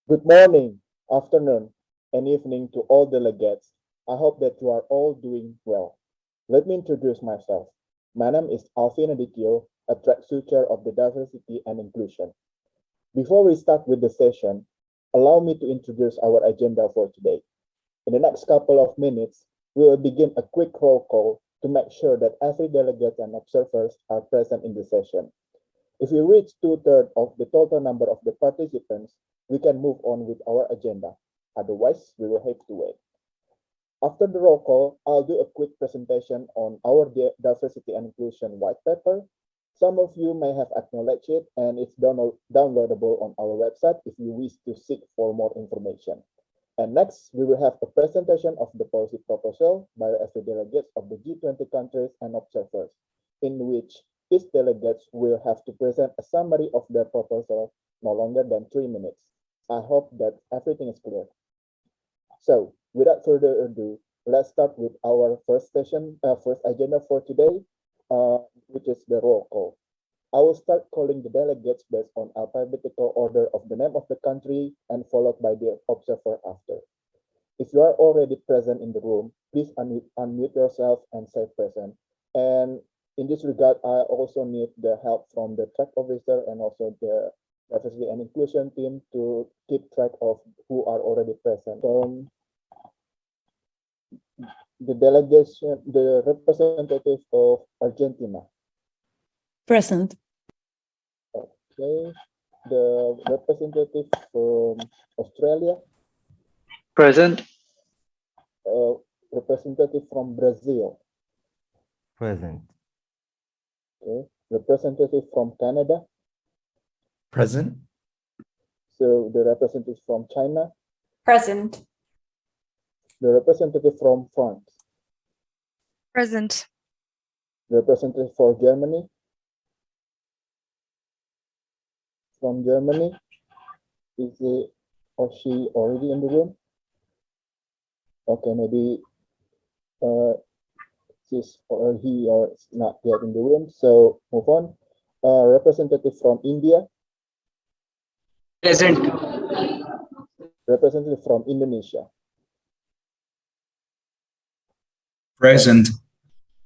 Good morning, afternoon, and evening to all delegates. I hope that you are all doing well. Let me introduce myself. My name is Alvin Adityo, a track switcher of the Diversity and Inclusion. Before we start with the session, allow me to introduce our agenda for today. In the next couple of minutes, we will begin a quick roll call to make sure that every delegate and observers are present in the session. If we reach two-thirds of the total number of the participants, we can move on with our agenda. Otherwise, we will have to wait. After the roll call, I'll do a quick presentation on our diversity and inclusion white paper. Some of you may have acknowledged it, and it's downloadable on our website if you wish to seek for more information. And next, we will have a presentation of the policy proposal by every delegates of the G20 countries and observers, in which each delegate will have to present a summary of their proposal no longer than 3 minutes. I hope that everything is clear. So, without further ado, let's start with our first agenda for today, which is the roll call. I will start calling the delegates based on alphabetical order of the name of the country and followed by the observer after. If you are already present in the room, please unmute yourself and say present. And in this regard, I also need the help from the track officer and also the diversity and inclusion team to keep track of who are already present. The delegation, the representative of Argentina. Present. Okay. The representative from Australia. Present. Representative from Brazil. Present. Okay. Representative from Canada. Present. So the representative from China. Present. The representative from France. Present. The representative for Germany. From Germany. Is he or she already in the room? Okay, maybe she's or he or not yet in the room. So move on. Representative from India. Present. Representative from Indonesia. Present.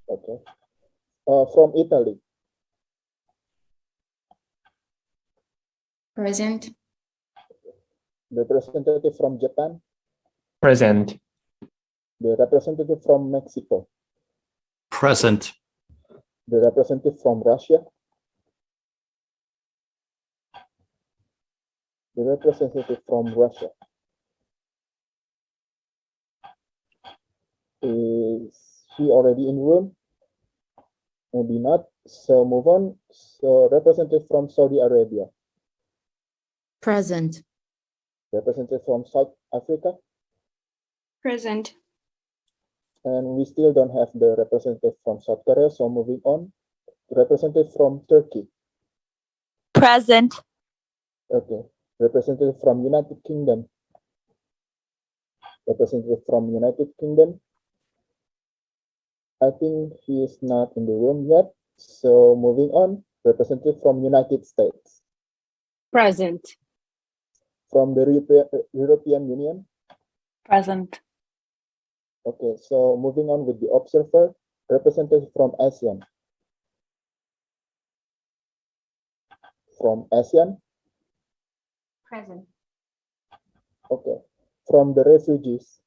Okay. From Italy. Present. The representative from Japan. Present. The representative from Mexico. Present. The representative from Russia. The representative from Russia. Is she already in room? Maybe not. So move on. So representative from Saudi Arabia. Present. Representative from South Africa. Present. And we still don't have the representative from South Korea. So moving on. Representative from Turkey. Present. Okay. Representative from United Kingdom. Representative from United Kingdom. I think he is not in the room yet. So moving on. Representative from United States. Present. From the European Union. Present. Okay, so moving on with the observer. Representative from ASEAN. From ASEAN. Present. Okay. From the refugees.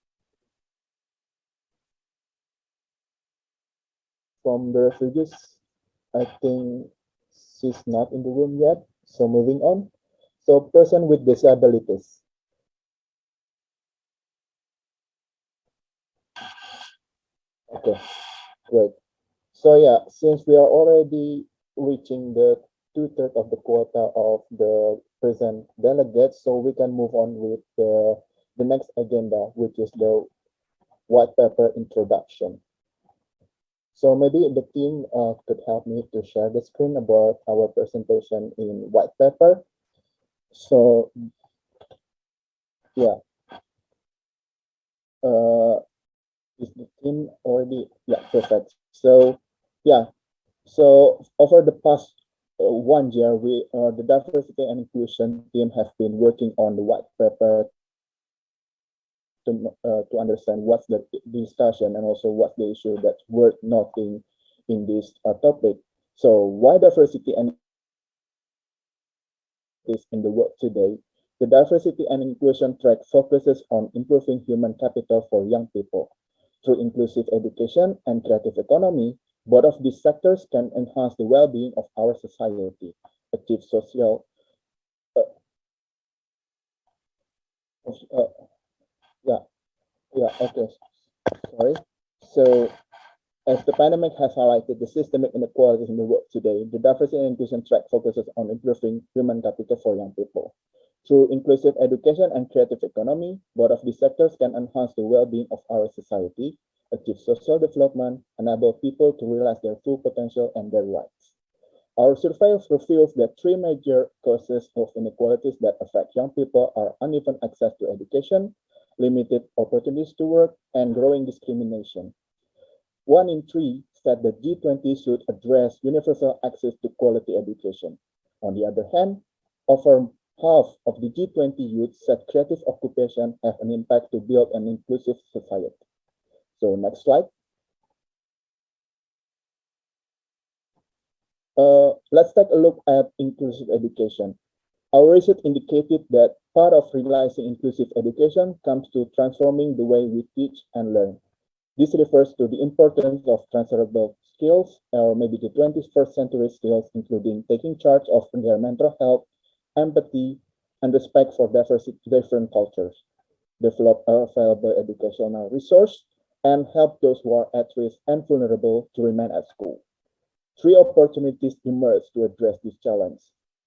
From the refugees, I think she's not in the room yet. So moving on. So person with disabilities. Okay, great. So yeah, since we are already reaching the two-thirds of the quota of the present delegates, so we can move on with the next agenda, which is the white paper introduction. So maybe the team could help me to share the screen about our presentation in white paper. So yeah, is the team already? Yeah, perfect. So yeah, so over the past 1 year, the diversity and inclusion team have been working on the white paper to understand what's the discussion and also what's the issue that's worth noting in this topic. So why diversity and is in the work today? The diversity and inclusion track focuses on improving human capital for young people. Through inclusive education and creative economy, both of these sectors can enhance the well-being of our society, achieve social uh, uh, yeah, okay, sorry. So, as the pandemic has highlighted the systemic inequalities in the world today, the diversity and inclusion track focuses on improving human capital for young people. Through inclusive education and creative economy, both of these sectors can enhance the well-being of our society, achieve social development, enable people to realize their full potential and their rights. Our survey reveals that three major causes of inequalities that affect young people are uneven access to education, limited opportunities to work, and growing discrimination. 1 in 3 said that G20 should address universal access to quality education. On the other hand, over half of the G20 youth said creative occupation have an impact to build an inclusive society. So next slide. Let's take a look at inclusive education. Our research indicated that part of realizing inclusive education comes to transforming the way we teach and learn. This refers to the importance of transferable skills, or maybe the 21st century skills, including taking charge of their mental health, empathy, and respect for different cultures, develop available educational resource, and help those who are at risk and vulnerable to remain at school. Three opportunities emerge to address this challenge.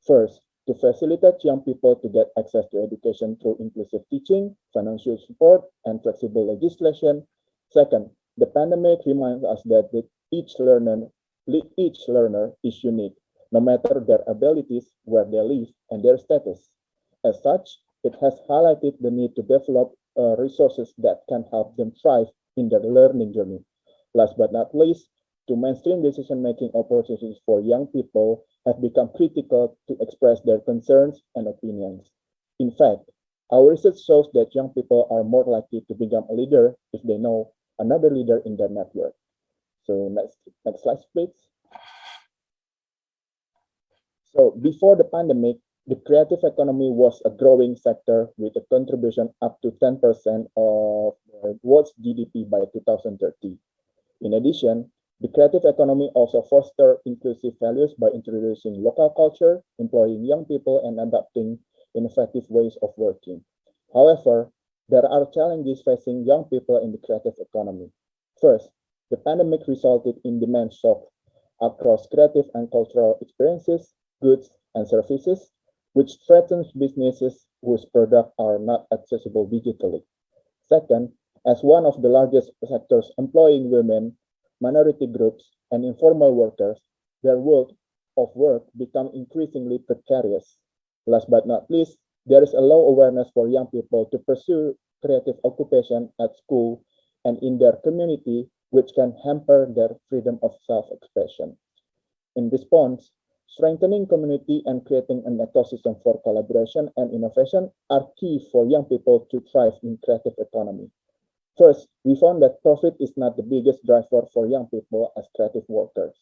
First, to facilitate young people to get access to education through inclusive teaching, financial support, and flexible legislation. Second, the pandemic reminds us that each learner is unique, no matter their abilities, where they live, and their status. As such, it has highlighted the need to develop resources that can help them thrive in their learning journey. Last but not least, to mainstream decision-making opportunities for young people have become critical to express their concerns and opinions. In fact, our research shows that young people are more likely to become a leader if they know another leader in their network. So next slide, please. So before the pandemic, the creative economy was a growing sector with a contribution up to 10% of the world's GDP by 2030. In addition, the creative economy also fosters inclusive values by introducing local culture, employing young people, and adopting innovative ways of working. However, there are challenges facing young people in the creative economy. First, the pandemic resulted in demand shock across creative and cultural experiences, goods, and services, which threatens businesses whose products are not accessible digitally. Second, as one of the largest sectors employing women, minority groups, and informal workers, their world of work become increasingly precarious. Last but not least, there is a low awareness for young people to pursue creative occupation at school and in their community, which can hamper their freedom of self-expression. In response, strengthening community and creating an ecosystem for collaboration and innovation are key for young people to thrive in creative economy. First, we found that profit is not the biggest driver for young people as creative workers.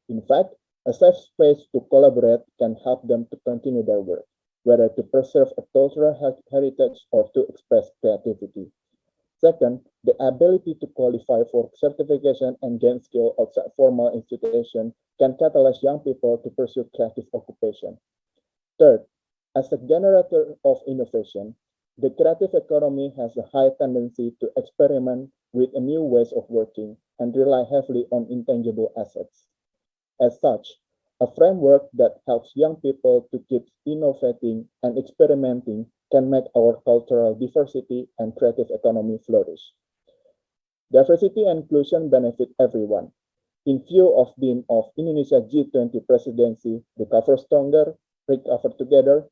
In fact, a safe space to collaborate can help them to continue their work, whether to preserve a cultural heritage or to express creativity. Second, the ability to qualify for certification and gain skill outside formal institutions can catalyze young people to pursue creative occupation. Third, as a generator of innovation, the creative economy has a high tendency to experiment with new ways of working and rely heavily on intangible assets. As such, a framework that helps young people to keep innovating and experimenting can make our cultural diversity and creative economy flourish. Diversity and inclusion benefit everyone. In view of theme of Indonesia G20 presidency, Recover Stronger, Recover Together,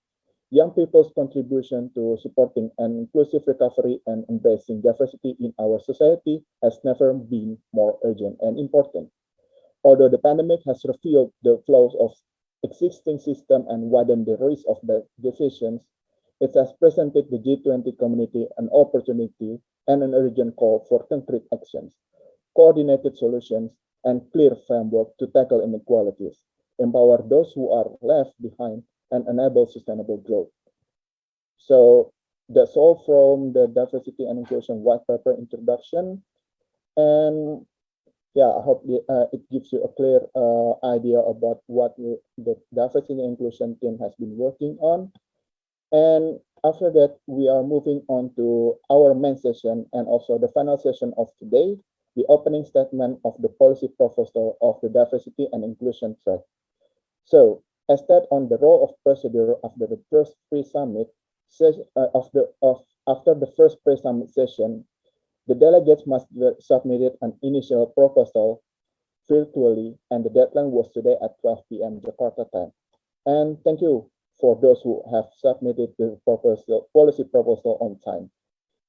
young people's contribution to supporting an inclusive recovery and embracing diversity in our society has never been more urgent and important. Although the pandemic has revealed the flaws of existing system and widen the risk of the divisions, it has presented the G20 community an opportunity and an urgent call for concrete actions, coordinated solutions, and clear framework to tackle inequalities, empower those who are left behind, and enable sustainable growth. So that's all from the diversity and inclusion white paper introduction. And yeah, I hope it gives you a clear idea about what the diversity and inclusion team has been working on. And after that, we are moving on to our main session and also the final session of today, the opening statement of the policy proposal of the diversity and inclusion track. So, as that on the role of procedure after the first pre-summit after the first pre-summit session, the delegates must submit an initial proposal virtually, and the deadline was today at 12 p.m. Jakarta time. And thank you for those who have submitted the policy proposal on time.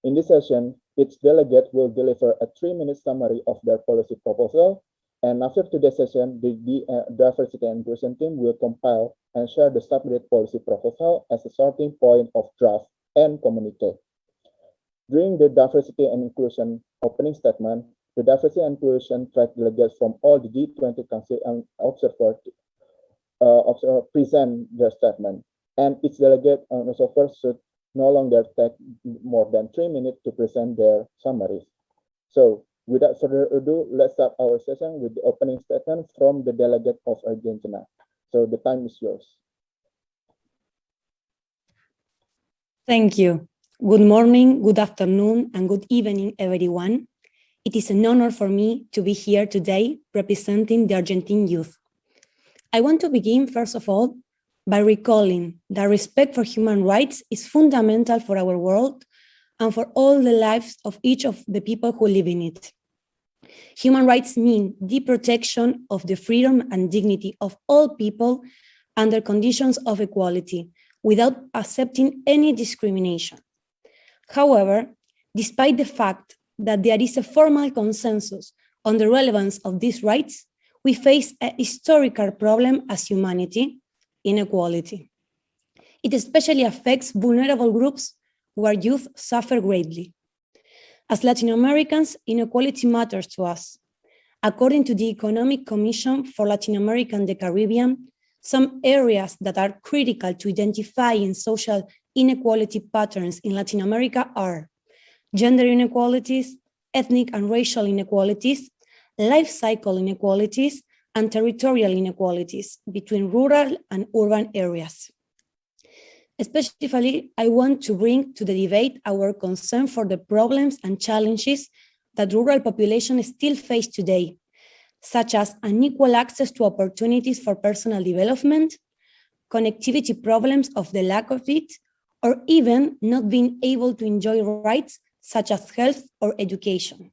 In this session, each delegate will deliver a 3-minute summary of their policy proposal. And after today's session, the diversity and inclusion team will compile and share the submitted policy proposal as a starting point of draft and communicate. During the diversity and inclusion opening statement, the diversity and inclusion track delegates from all the G20 countries and observers present their statement. And each delegate and observer should no longer take more than 3 minutes to present their summaries. So without further ado, let's start our session with the opening statement from the delegate of Argentina. So the time is yours. Thank you. Good morning, good afternoon, and good evening, everyone. It is an honor for me to be here today representing the Argentine youth. I want to begin, first of all, by recalling that respect for human rights is fundamental for our world and for all the lives of each of the people who live in it. Human rights mean the protection of the freedom and dignity of all people under conditions of equality, without accepting any discrimination. However, despite the fact that there is a formal consensus on the relevance of these rights, we face a historical problem as humanity: inequality. It especially affects vulnerable groups where youth suffer greatly. As Latin Americans, inequality matters to us. According to the Economic Commission for Latin America and the Caribbean, some areas that are critical to identifying social inequality patterns in Latin America are gender inequalities, ethnic and racial inequalities, life cycle inequalities, and territorial inequalities between rural and urban areas. Especially, I want to bring to the debate our concern for the problems and challenges that rural populations still face today, such as unequal access to opportunities for personal development, connectivity problems of the lack of it, or even not being able to enjoy rights such as health or education.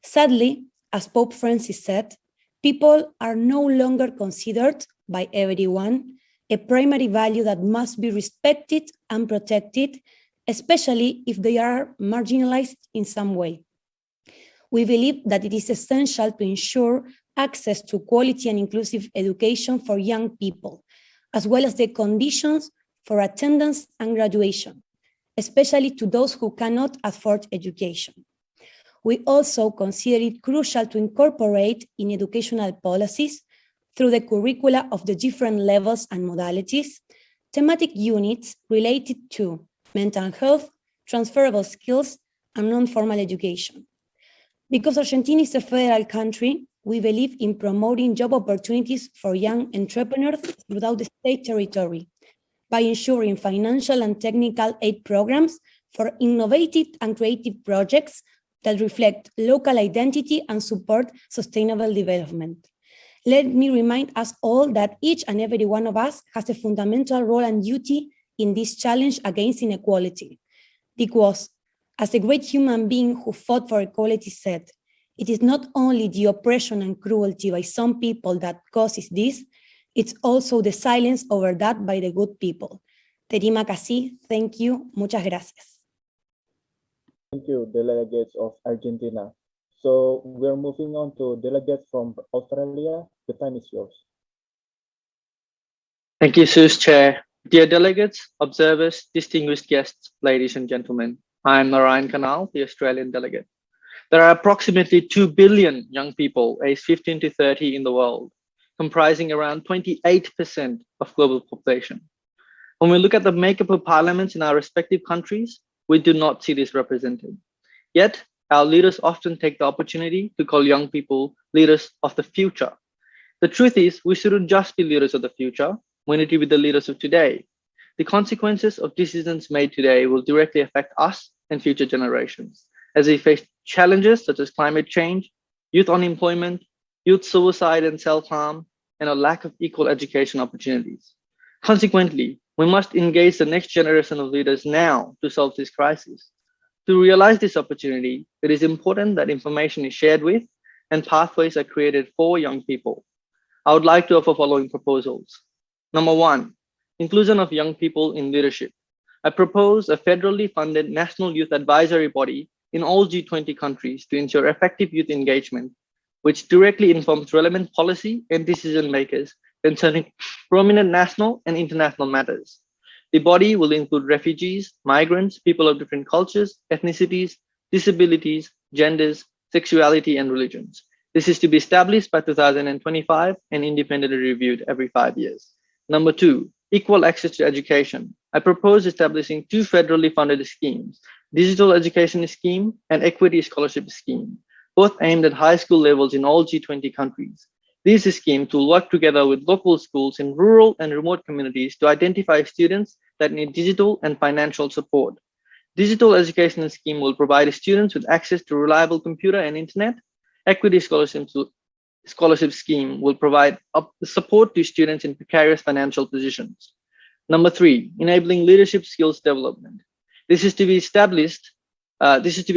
Sadly, as Pope Francis said, people are no longer considered by everyone a primary value that must be respected and protected, especially if they are marginalized in some way. We believe that it is essential to ensure access to quality and inclusive education for young people, as well as the conditions for attendance and graduation, especially to those who cannot afford education. We also consider it crucial to incorporate in educational policies, through the curricula of the different levels and modalities, thematic units related to mental health, transferable skills, and non-formal education. Because Argentina is a federal country, we believe in promoting job opportunities for young entrepreneurs throughout the state territory by ensuring financial and technical aid programs for innovative and creative projects that reflect local identity and support sustainable development. Let me remind us all that each and every one of us has a fundamental role and duty in this challenge against inequality. Because, as a great human being who fought for equality said, it is not only the oppression and cruelty by some people that causes this, it's also the silence over that by the good people. Terima kasih, thank you, muchas gracias. Thank you, delegates of Argentina. So we're moving on to delegates from Australia. The time is yours. Thank you, Sus Chair. Dear delegates, observers, distinguished guests, ladies and gentlemen, I am Narayan Kanal, the Australian delegate. There are approximately 2 billion young people aged 15 to 30 in the world, comprising around 28% of global population. When we look at the makeup of parliaments in our respective countries, we do not see this represented. Yet, our leaders often take the opportunity to call young people leaders of the future. The truth is, we shouldn't just be leaders of the future, we need to be the leaders of today. The consequences of decisions made today will directly affect us and future generations as they face challenges such as climate change, youth unemployment, youth suicide and self-harm, and a lack of equal education opportunities. Consequently, we must engage the next generation of leaders now to solve this crisis. To realize this opportunity, it is important that information is shared with and pathways are created for young people. I would like to offer following proposals. Number one, inclusion of young people in leadership. I propose a federally funded national youth advisory body in all G20 countries to ensure effective youth engagement, which directly informs relevant policy and decision makers concerning prominent national and international matters. The body will include refugees, migrants, people of different cultures, ethnicities, disabilities, genders, sexuality, and religions. This is to be established by 2025 and independently reviewed every 5 years. Number two, equal access to education. I propose establishing 2 federally funded schemes, Digital Education Scheme and Equity Scholarship Scheme, both aimed at high school levels in all G20 countries. These schemes will work together with local schools in rural and remote communities to identify students that need digital and financial support. Digital Education Scheme will provide students with access to reliable computer and internet. Equity Scholarship Scheme will provide support to students in precarious financial positions. Number three, enabling leadership skills development. This is to be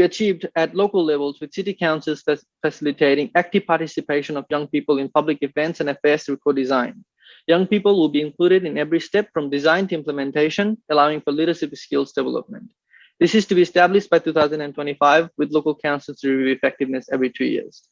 achieved at local levels with city councils facilitating active participation of young people in public events and affairs through co-design. Young people will be included in every step from design to implementation, allowing for leadership skills development. This is to be established by 2025 with local councils to review effectiveness every 2 years.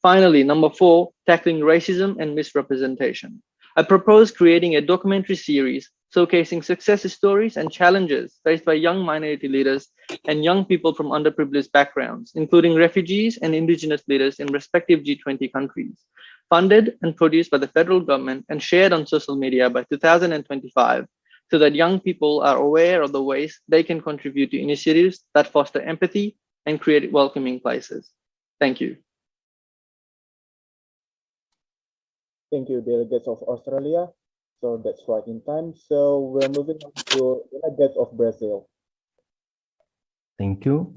Finally, number four, tackling racism and misrepresentation. I propose creating a documentary series showcasing success stories and challenges faced by young minority leaders and young people from underprivileged backgrounds, including refugees and indigenous leaders in respective G20 countries. Funded and produced by the federal government and shared on social media by 2025, so that young people are aware of the ways they can contribute to initiatives that foster empathy and create welcoming places. Thank you. Thank you, delegates of Australia. So that's right in time. So we're moving on to delegates of Brazil. Thank you.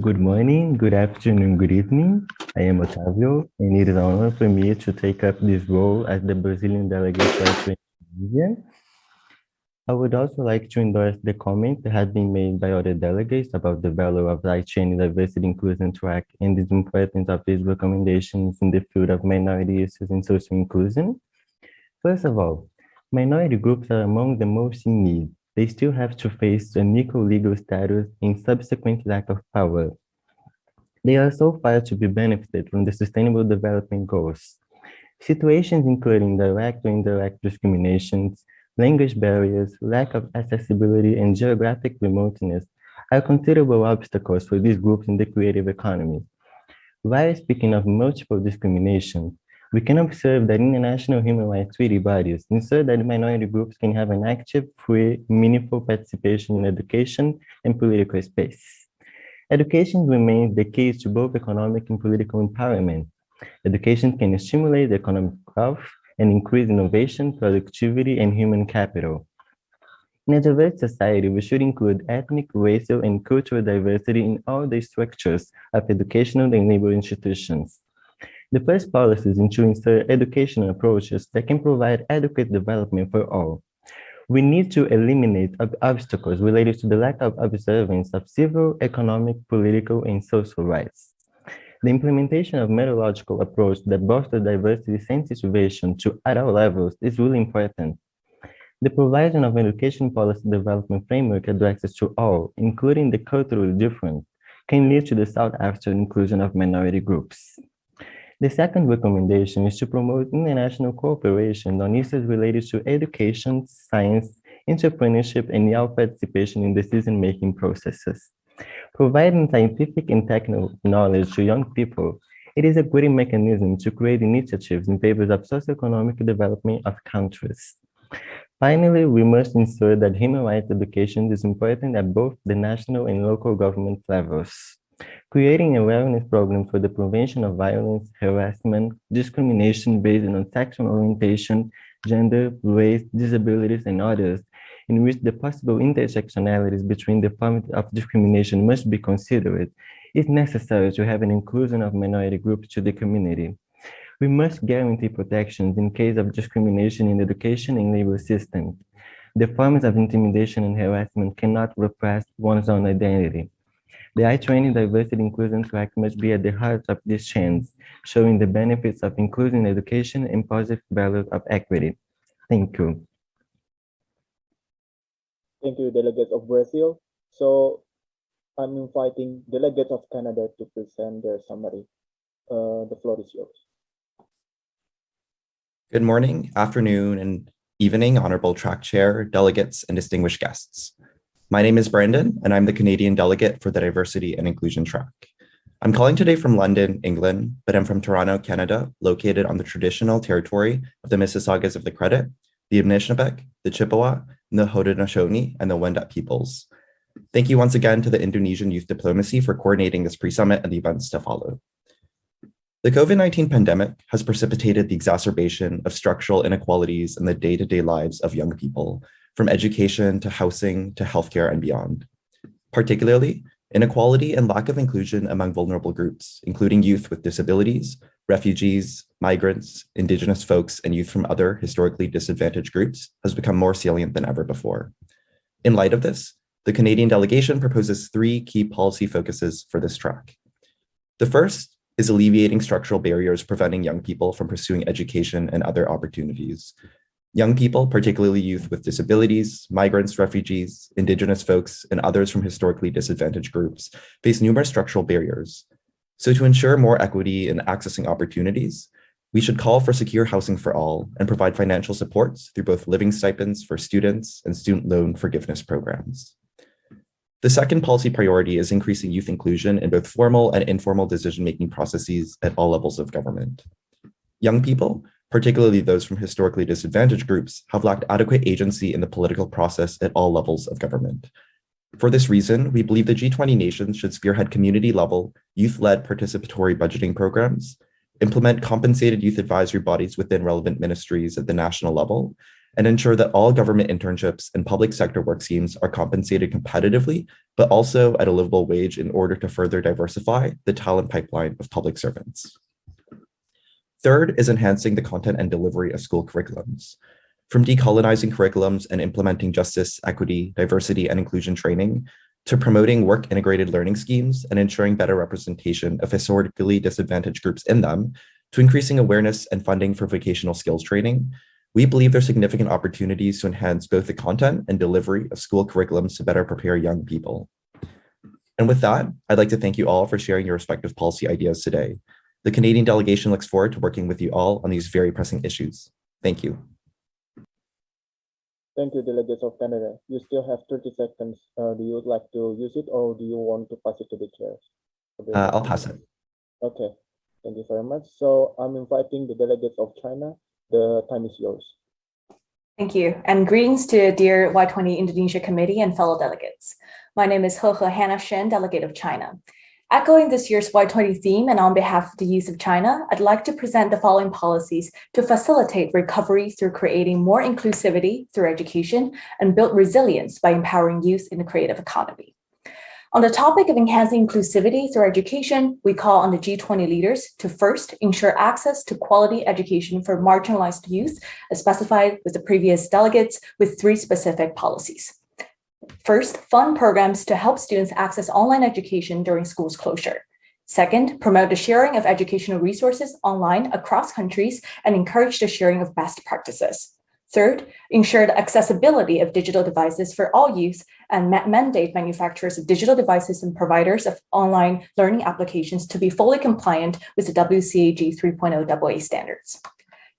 Good morning, good afternoon, good evening. I am Otávio, and it is an honor for me to take up this role as the Brazilian delegate for Y20. I would also like to endorse the comment that has been made by other delegates about the value of Y20 diversity, inclusion track, and the importance of these recommendations in the field of minority issues and social inclusion. First of all, minority groups are among the most in need. They still have to face unequal legal status and subsequent lack of power. They are so far to be benefited from the Sustainable Development Goals. Situations including direct or indirect discriminations, language barriers, lack of accessibility, and geographic remoteness are considerable obstacles for these groups in the creative economy. While speaking of multiple discriminations, we can observe that international human rights treaty bodies ensure that minority groups can have an active, free, meaningful participation in education and political space. Education remains the key to both economic and political empowerment. Education can stimulate economic growth and increase innovation, productivity, and human capital. In a diverse society, we should include ethnic, racial, and cultural diversity in all the structures of educational and labor institutions. The first policy is to insert educational approaches that can provide adequate development for all. We need to eliminate obstacles related to the lack of observance of civil, economic, political, and social rights. The implementation of methodological approach that fosters diversity sensitivization at all levels is really important. The provision of education policy development framework addresses to all, including the culturally different, can lead to the sought after inclusion of minority groups. The second recommendation is to promote international cooperation on issues related to education, science, entrepreneurship, and young participation in decision-making processes. Providing scientific and technical knowledge to young people, it is a great mechanism to create initiatives in favor of socioeconomic development of countries. Finally, we must ensure that human rights education is important at both the national and local government levels. Creating awareness programs for the prevention of violence, harassment, discrimination based on sexual orientation, gender, race, disabilities, and others, in which the possible intersectionalities between the forms of discrimination must be considered, is necessary to have an inclusion of minority groups to the community. We must guarantee protections in case of discrimination in education and labor systems. The forms of intimidation and harassment cannot repress one's own identity. The Y20 Diversity Inclusion Track must be at the heart of this change, showing the benefits of inclusion in education and positive values of equity. Thank you. Thank you, Delegates of Brazil. So I'm inviting Delegates of Canada to present their summary. The floor is yours. Good morning, afternoon, and evening, Honorable Track Chair, delegates, and distinguished guests. My name is Brandon, and I'm the Canadian delegate for the Diversity and Inclusion Track. I'm calling today from London, England, but I'm from Toronto, Canada, located on the traditional territory of the Mississaugas of the Credit, the Anishinaabe, the Chippewa, and the Haudenosaunee, and the Wendat peoples. Thank you once again to the Indonesian Youth Diplomacy for coordinating this pre-summit and the events to follow. The COVID-19 pandemic has precipitated the exacerbation of structural inequalities in the day-to-day lives of young people, from education to housing to healthcare and beyond. Particularly, inequality and lack of inclusion among vulnerable groups, including youth with disabilities, refugees, migrants, Indigenous folks, and youth from other historically disadvantaged groups, has become more salient than ever before. In light of this, the Canadian delegation proposes 3 key policy focuses for this track. The first is alleviating structural barriers preventing young people from pursuing education and other opportunities. Young people, particularly youth with disabilities, migrants, refugees, Indigenous folks, and others from historically disadvantaged groups, face numerous structural barriers. So to ensure more equity in accessing opportunities, we should call for secure housing for all and provide financial supports through both living stipends for students and student loan forgiveness programs. The second policy priority is increasing youth inclusion in both formal and informal decision-making processes at all levels of government. Young people, particularly those from historically disadvantaged groups, have lacked adequate agency in the political process at all levels of government. For this reason, we believe the G20 nations should spearhead community-level, youth-led participatory budgeting programs, implement compensated youth advisory bodies within relevant ministries at the national level, and ensure that all government internships and public sector work schemes are compensated competitively, but also at a livable wage in order to further diversify the talent pipeline of public servants. Third is enhancing the content and delivery of school curriculums. From decolonizing curriculums and implementing justice, equity, diversity, and inclusion training, to promoting work-integrated learning schemes and ensuring better representation of historically disadvantaged groups in them, to increasing awareness and funding for vocational skills training, we believe there are significant opportunities to enhance both the content and delivery of school curriculums to better prepare young people. And with that, I'd like to thank you all for sharing your respective policy ideas today. The Canadian delegation looks forward to working with you all on these very pressing issues. Thank you. Thank you, Delegates of Canada. You still have 30 seconds. Do you like to use it or do you want to pass it to the chairs? I'll pass it. Okay, thank you very much. So I'm inviting the Delegates of China. The time is yours. Thank you, and greetings to dear Y20 Indonesia Committee and fellow delegates. My name is He Hannah Shen, Delegate of China. Echoing this year's Y20 theme and on behalf of the youth of China, I'd like to present the following policies to facilitate recovery through creating more inclusivity through education and build resilience by empowering youth in the creative economy. On the topic of enhancing inclusivity through education, we call on the G20 leaders to first ensure access to quality education for marginalized youth, as specified with the previous delegates, with 3 specific policies. First, fund programs to help students access online education during schools closure. Second, promote the sharing of educational resources online across countries and encourage the sharing of best practices. Third, ensure the accessibility of digital devices for all youth and mandate manufacturers of digital devices and providers of online learning applications to be fully compliant with the WCAG 3.0 AA standards.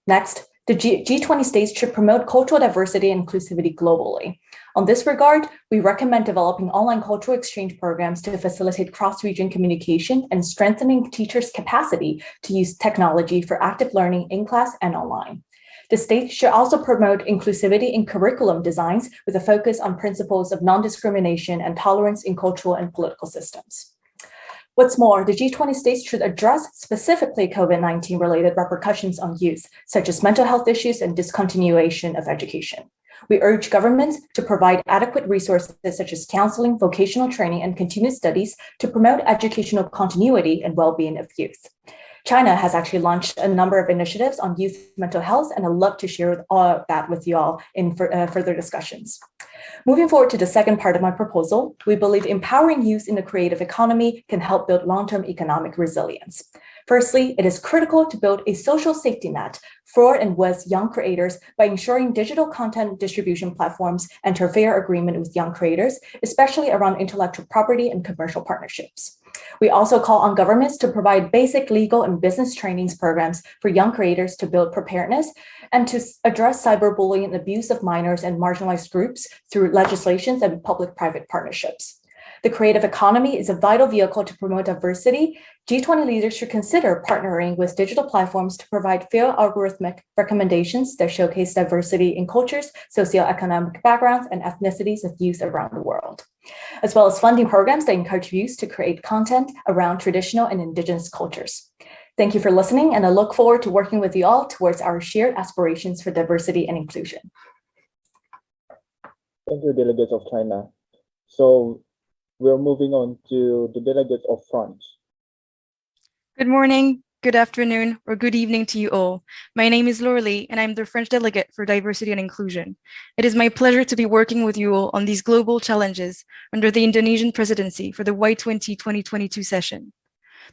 Next, the G20 states should promote cultural diversity and inclusivity globally. On this regard, we recommend developing online cultural exchange programs to facilitate cross-region communication and strengthening teachers' capacity to use technology for active learning in class and online. The state should also promote inclusivity in curriculum designs with a focus on principles of non-discrimination and tolerance in cultural and political systems. What's more, the G20 states should address specifically COVID-19 related repercussions on youth, such as mental health issues and discontinuation of education. We urge governments to provide adequate resources such as counseling, vocational training, and continuous studies to promote educational continuity and well-being of youth. China has actually launched a number of initiatives on youth mental health, and I'd love to share all of that with you all in further discussions. Moving forward to the second part of my proposal, we believe empowering youth in the creative economy can help build long-term economic resilience. Firstly, it is critical to build a social safety net for and with young creators by ensuring digital content distribution platforms enter fair agreement with young creators, especially around intellectual property and commercial partnerships. We also call on governments to provide basic legal and business trainings programs for young creators to build preparedness and to address cyberbullying and abuse of minors and marginalized groups through legislations and public-private partnerships. The creative economy is a vital vehicle to promote diversity. G20 leaders should consider partnering with digital platforms to provide fair algorithmic recommendations that showcase diversity in cultures, socioeconomic backgrounds, and ethnicities of youth around the world, as well as funding programs that encourage youth to create content around traditional and indigenous cultures. Thank you for listening, and I look forward to working with you all towards our shared aspirations for diversity and inclusion. Thank you, Delegates of China. So we're moving on to the Delegates of France. Good morning, good afternoon, or good evening to you all. My name is Laurelie, and I'm the French Delegate for Diversity and Inclusion. It is my pleasure to be working with you all on these global challenges under the Indonesian presidency for the Y20 2022 session.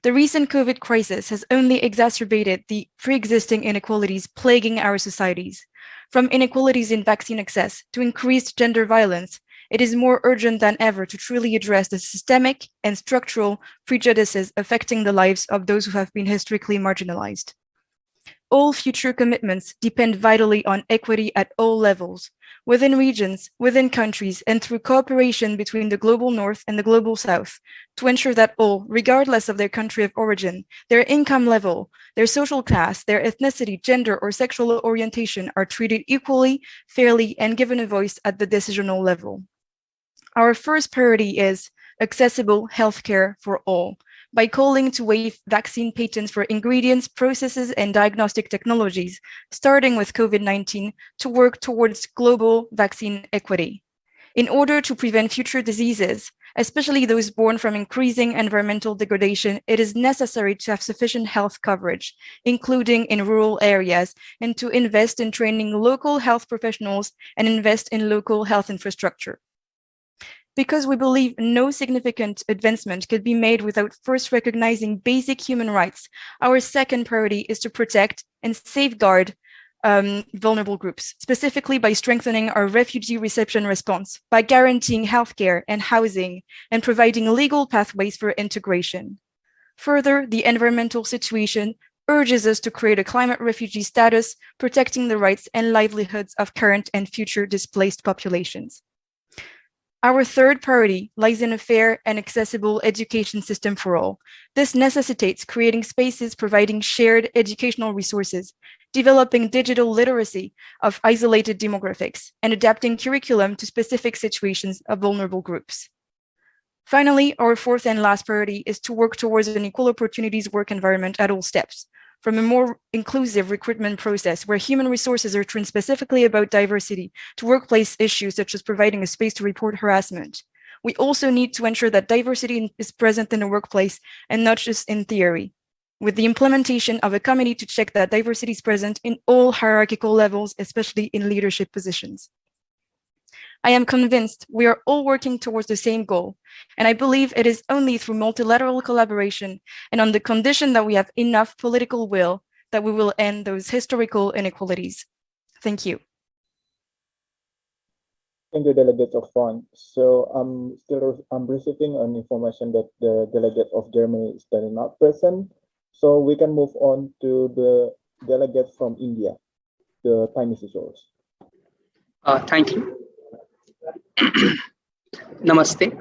The recent COVID crisis has only exacerbated the pre-existing inequalities plaguing our societies. From inequalities in vaccine access to increased gender violence, it is more urgent than ever to truly address the systemic and structural prejudices affecting the lives of those who have been historically marginalized. All future commitments depend vitally on equity at all levels, within regions, within countries, and through cooperation between the global North and the global South, to ensure that all, regardless of their country of origin, their income level, their social class, their ethnicity, gender, or sexual orientation are treated equally, fairly, and given a voice at the decisional level. Our first priority is accessible healthcare for all, by calling to waive vaccine patents for ingredients, processes, and diagnostic technologies, starting with COVID-19, to work towards global vaccine equity. In order to prevent future diseases, especially those born from increasing environmental degradation, it is necessary to have sufficient health coverage, including in rural areas, and to invest in training local health professionals and invest in local health infrastructure. Because we believe no significant advancement could be made without first recognizing basic human rights, our second priority is to protect and safeguard vulnerable groups, specifically by strengthening our refugee reception response, by guaranteeing healthcare and housing, and providing legal pathways for integration. Further, the environmental situation urges us to create a climate refugee status, protecting the rights and livelihoods of current and future displaced populations. Our third priority lies in a fair and accessible education system for all. This necessitates creating spaces providing shared educational resources, developing digital literacy of isolated demographics, and adapting curriculum to specific situations of vulnerable groups. Finally, our fourth and last priority is to work towards an equal opportunities work environment at all steps, from a more inclusive recruitment process where human resources are trained specifically about diversity to workplace issues such as providing a space to report harassment. We also need to ensure that diversity is present in the workplace and not just in theory, with the implementation of a committee to check that diversity is present in all hierarchical levels, especially in leadership positions. I am convinced we are all working towards the same goal, and I believe it is only through multilateral collaboration and on the condition that we have enough political will that we will end those historical inequalities. Thank you. Thank you, Delegates of France. So I'm receiving an information that the delegate of Germany is still not present. So we can move on to the delegate from India. The time is yours. Thank you. Namaste.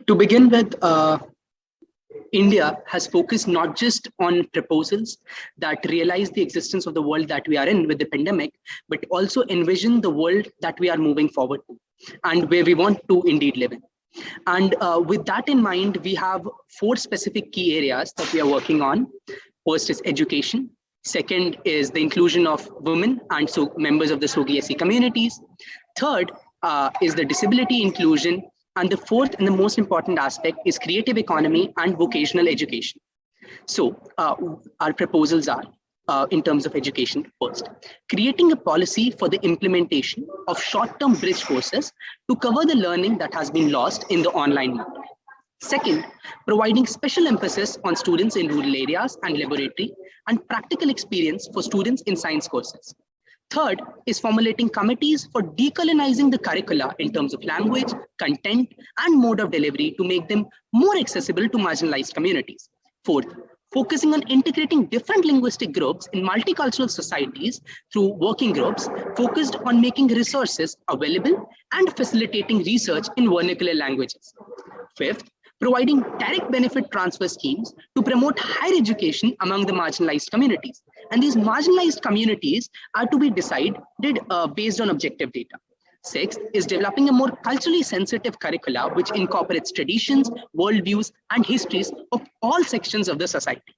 To begin with, India has focused not just on proposals that realize the existence of the world that we are in with the pandemic, but also envision the world that we are moving forward to and where we want to indeed live in. And with that in mind, we have 4 specific key areas that we are working on. First is education. Second is the inclusion of women and so members of the SOGI-SE communities. Third is the disability inclusion. And the fourth and the most important aspect is creative economy and vocational education. So our proposals are, in terms of education, first, creating a policy for the implementation of short-term bridge courses to cover the learning that has been lost in the online mode. Second, providing special emphasis on students in rural areas and laboratory and practical experience for students in science courses. Third is formulating committees for decolonizing the curricula in terms of language, content, and mode of delivery to make them more accessible to marginalized communities. Fourth, focusing on integrating different linguistic groups in multicultural societies through working groups focused on making resources available and facilitating research in vernacular languages. Fifth, providing direct benefit transfer schemes to promote higher education among the marginalized communities. And these marginalized communities are to be decided based on objective data. Sixth is developing a more culturally sensitive curricula which incorporates traditions, worldviews, and histories of all sections of the society.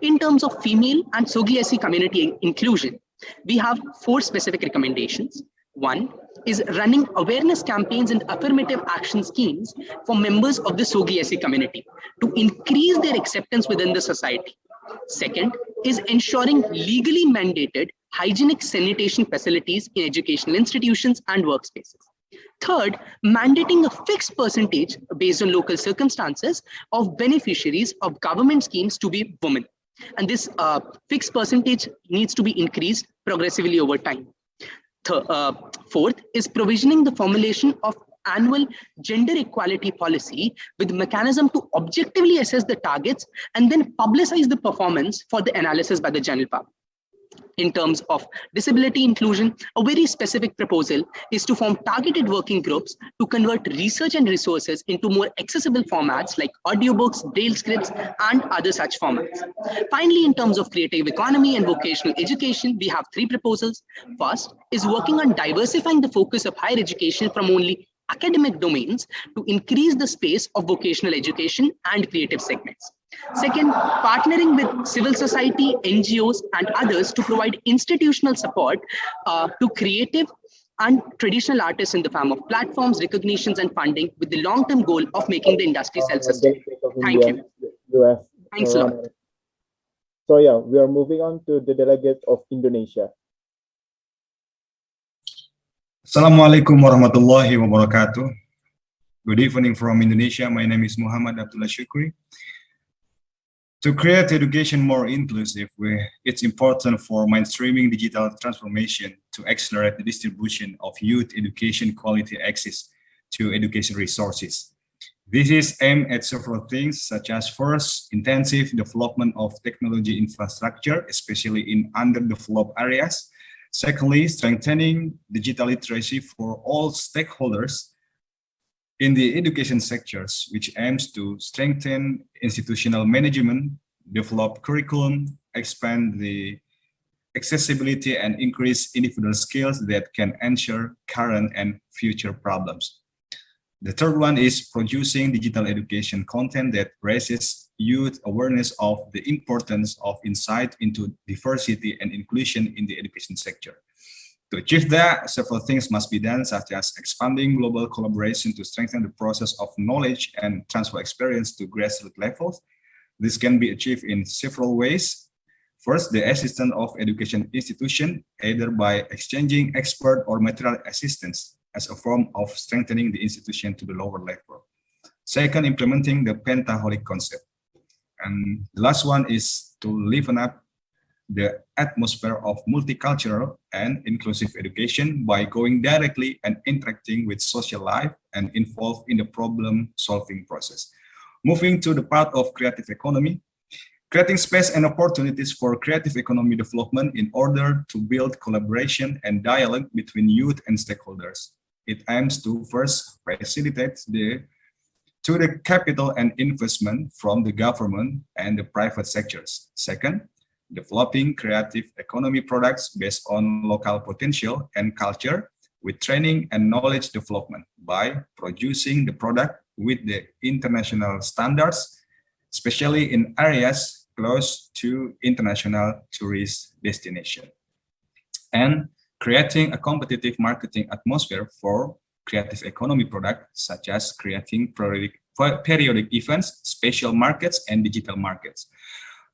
In terms of female and SOGI-SE community inclusion, we have 4 specific recommendations. One is running awareness campaigns and affirmative action schemes for members of the SOGI-SE community to increase their acceptance within the society. Second is ensuring legally mandated hygienic sanitation facilities in educational institutions and workspaces. Third, mandating a fixed percentage based on local circumstances of beneficiaries of government schemes to be women. And this fixed percentage needs to be increased progressively over time. Fourth is provisioning the formulation of annual gender equality policy with mechanism to objectively assess the targets and then publicize the performance for the analysis by the general public. In terms of disability inclusion, a very specific proposal is to form targeted working groups to convert research and resources into more accessible formats like audiobooks, braille scripts, and other such formats. Finally, in terms of creative economy and vocational education, we have 3 proposals. First is working on diversifying the focus of higher education from only academic domains to increase the space of vocational education and creative segments. Second, partnering with civil society, NGOs, and others to provide institutional support to creative and traditional artists in the form of platforms, recognitions, and funding with the long-term goal of making the industry self-sustaining. Thank you. Thanks a lot. So yeah, we are moving on to the Delegates of Indonesia. Assalamualaikum warahmatullahi wabarakatuh. Good evening from Indonesia. My name is Muhammad Abdullah Shukri. To create education more inclusive, it's important for mainstreaming digital transformation to accelerate the distribution of youth education quality access to education resources. This is aimed at several things, such as first, intensive development of technology infrastructure, especially in underdeveloped areas. Secondly, strengthening digital literacy for all stakeholders in the education sectors, which aims to strengthen institutional management, develop curriculum, expand the accessibility, and increase individual skills that can answer current and future problems. The third one is producing digital education content that raises youth awareness of the importance of insight into diversity and inclusion in the education sector. To achieve that, several things must be done, such as expanding global collaboration to strengthen the process of knowledge and transfer experience to grassroots levels. This can be achieved in several ways. First, the assistance of education institution, either by exchanging expert or material assistance as a form of strengthening the institution to the lower level. Second, implementing the pentaholic concept. And the last one is to liven up the atmosphere of multicultural and inclusive education by going directly and interacting with social life and involved in the problem-solving process. Moving to the part of creative economy, creating space and opportunities for creative economy development in order to build collaboration and dialogue between youth and stakeholders. It aims to first facilitate the capital and investment from the government and the private sectors. Second, developing creative economy products based on local potential and culture with training and knowledge development by producing the product with the international standards, especially in areas close to international tourist destination. And creating a competitive marketing atmosphere for creative economy products, such as creating periodic events, special markets, and digital markets.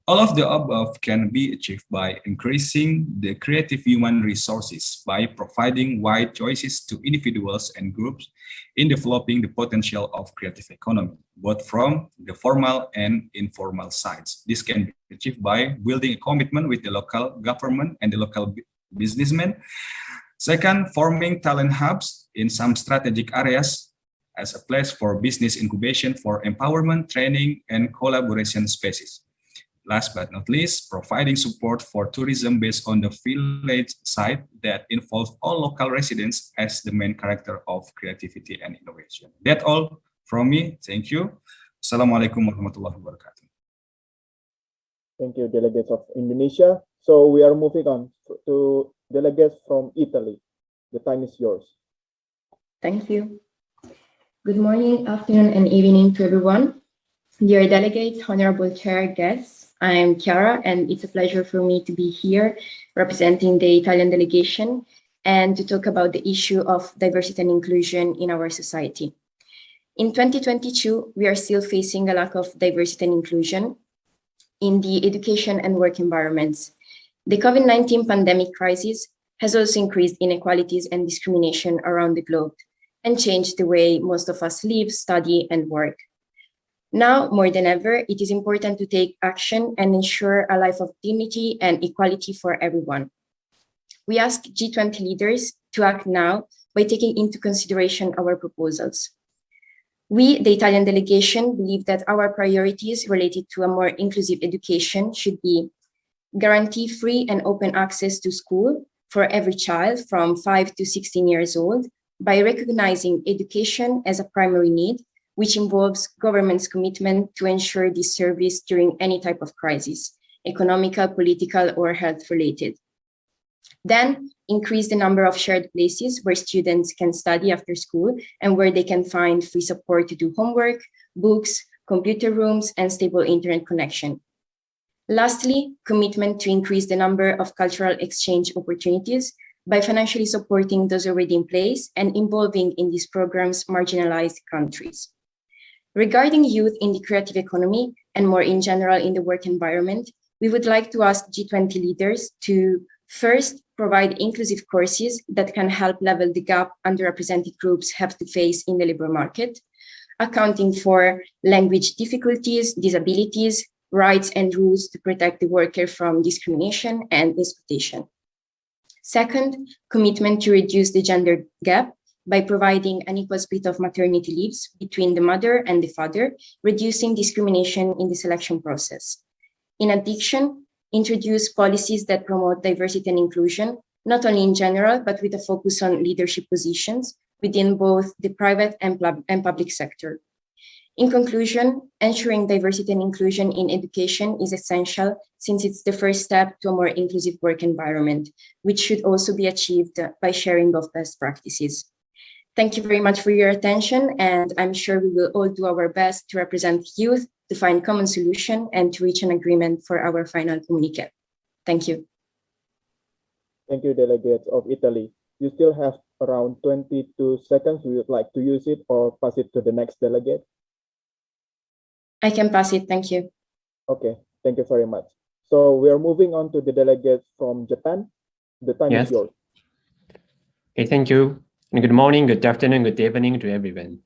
All of the above can be achieved by increasing the creative human resources by providing wide choices to individuals and groups in developing the potential of creative economy, both from the formal and informal sides. This can be achieved by building a commitment with the local government and the local businessmen. Second, forming talent hubs in some strategic areas as a place for business incubation for empowerment, training, and collaboration spaces. Last but not least, providing support for tourism based on the village side that involves all local residents as the main character of creativity and innovation. That's all from me. Thank you. Assalamualaikum warahmatullahi wabarakatuh. Thank you, delegates of Indonesia. So we are moving on to delegates from Italy. The time is yours. Thank you. Good morning, afternoon, and evening to everyone. Dear delegates, honorable chair, guests, I'm Chiara, and it's a pleasure for me to be here representing the Italian delegation and to talk about the issue of diversity and inclusion in our society. In 2022, we are still facing a lack of diversity and inclusion in the education and work environments. The COVID-19 pandemic crisis has also increased inequalities and discrimination around the globe and changed the way most of us live, study, and work. Now, more than ever, it is important to take action and ensure a life of dignity and equality for everyone. We ask G20 leaders to act now by taking into consideration our proposals. We, the Italian delegation, believe that our priorities related to a more inclusive education should be guarantee free and open access to school for every child from 5 to 16 years old by recognizing education as a primary need, which involves government's commitment to ensure this service during any type of crisis, economical, political, or health-related. Then, increase the number of shared places where students can study after school and where they can find free support to do homework, books, computer rooms, and stable internet connection. Lastly, commitment to increase the number of cultural exchange opportunities by financially supporting those already in place and involving in these programs marginalized countries. Regarding youth in the creative economy and more in general in the work environment, we would like to ask G20 leaders to first provide inclusive courses that can help level the gap underrepresented groups have to face in the labor market, accounting for language difficulties, disabilities, rights and rules to protect the worker from discrimination and exploitation. Second, commitment to reduce the gender gap by providing an equal split of maternity leaves between the mother and the father, reducing discrimination in the selection process. In addition, introduce policies that promote diversity and inclusion, not only in general, but with a focus on leadership positions within both the private and public sector. In conclusion, ensuring diversity and inclusion in education is essential since it's the first step to a more inclusive work environment, which should also be achieved by sharing of best practices. Thank you very much for your attention, and I'm sure we will all do our best to represent youth, to find common solution, and to reach an agreement for our final communique. Thank you. Thank you, delegates of Italy. You still have around 22 seconds. We would like to use it or pass it to the next delegate. I can pass it, thank you. Okay, thank you very much. So we are moving on to the delegates from Japan. The time is yours. Okay, thank you. And good morning, good afternoon, good evening to everyone.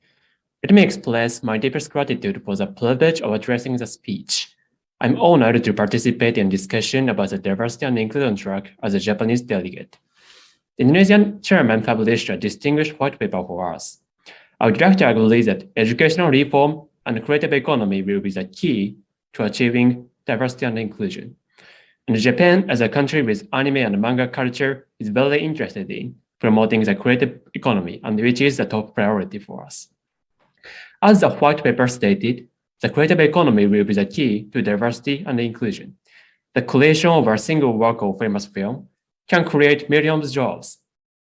Let me express my deepest gratitude for the privilege of addressing the speech. I'm honored to participate in discussion about the diversity and inclusion track as a Japanese delegate. The Indonesian chairman published a distinguished white paper for us. I would like to agree that educational reform and creative economy will be the key to achieving diversity and inclusion. And Japan, as a country with anime and manga culture, is very interested in promoting the creative economy, and which is the top priority for us. As the white paper stated, the creative economy will be the key to diversity and inclusion. The creation of a single work of famous film can create millions of jobs,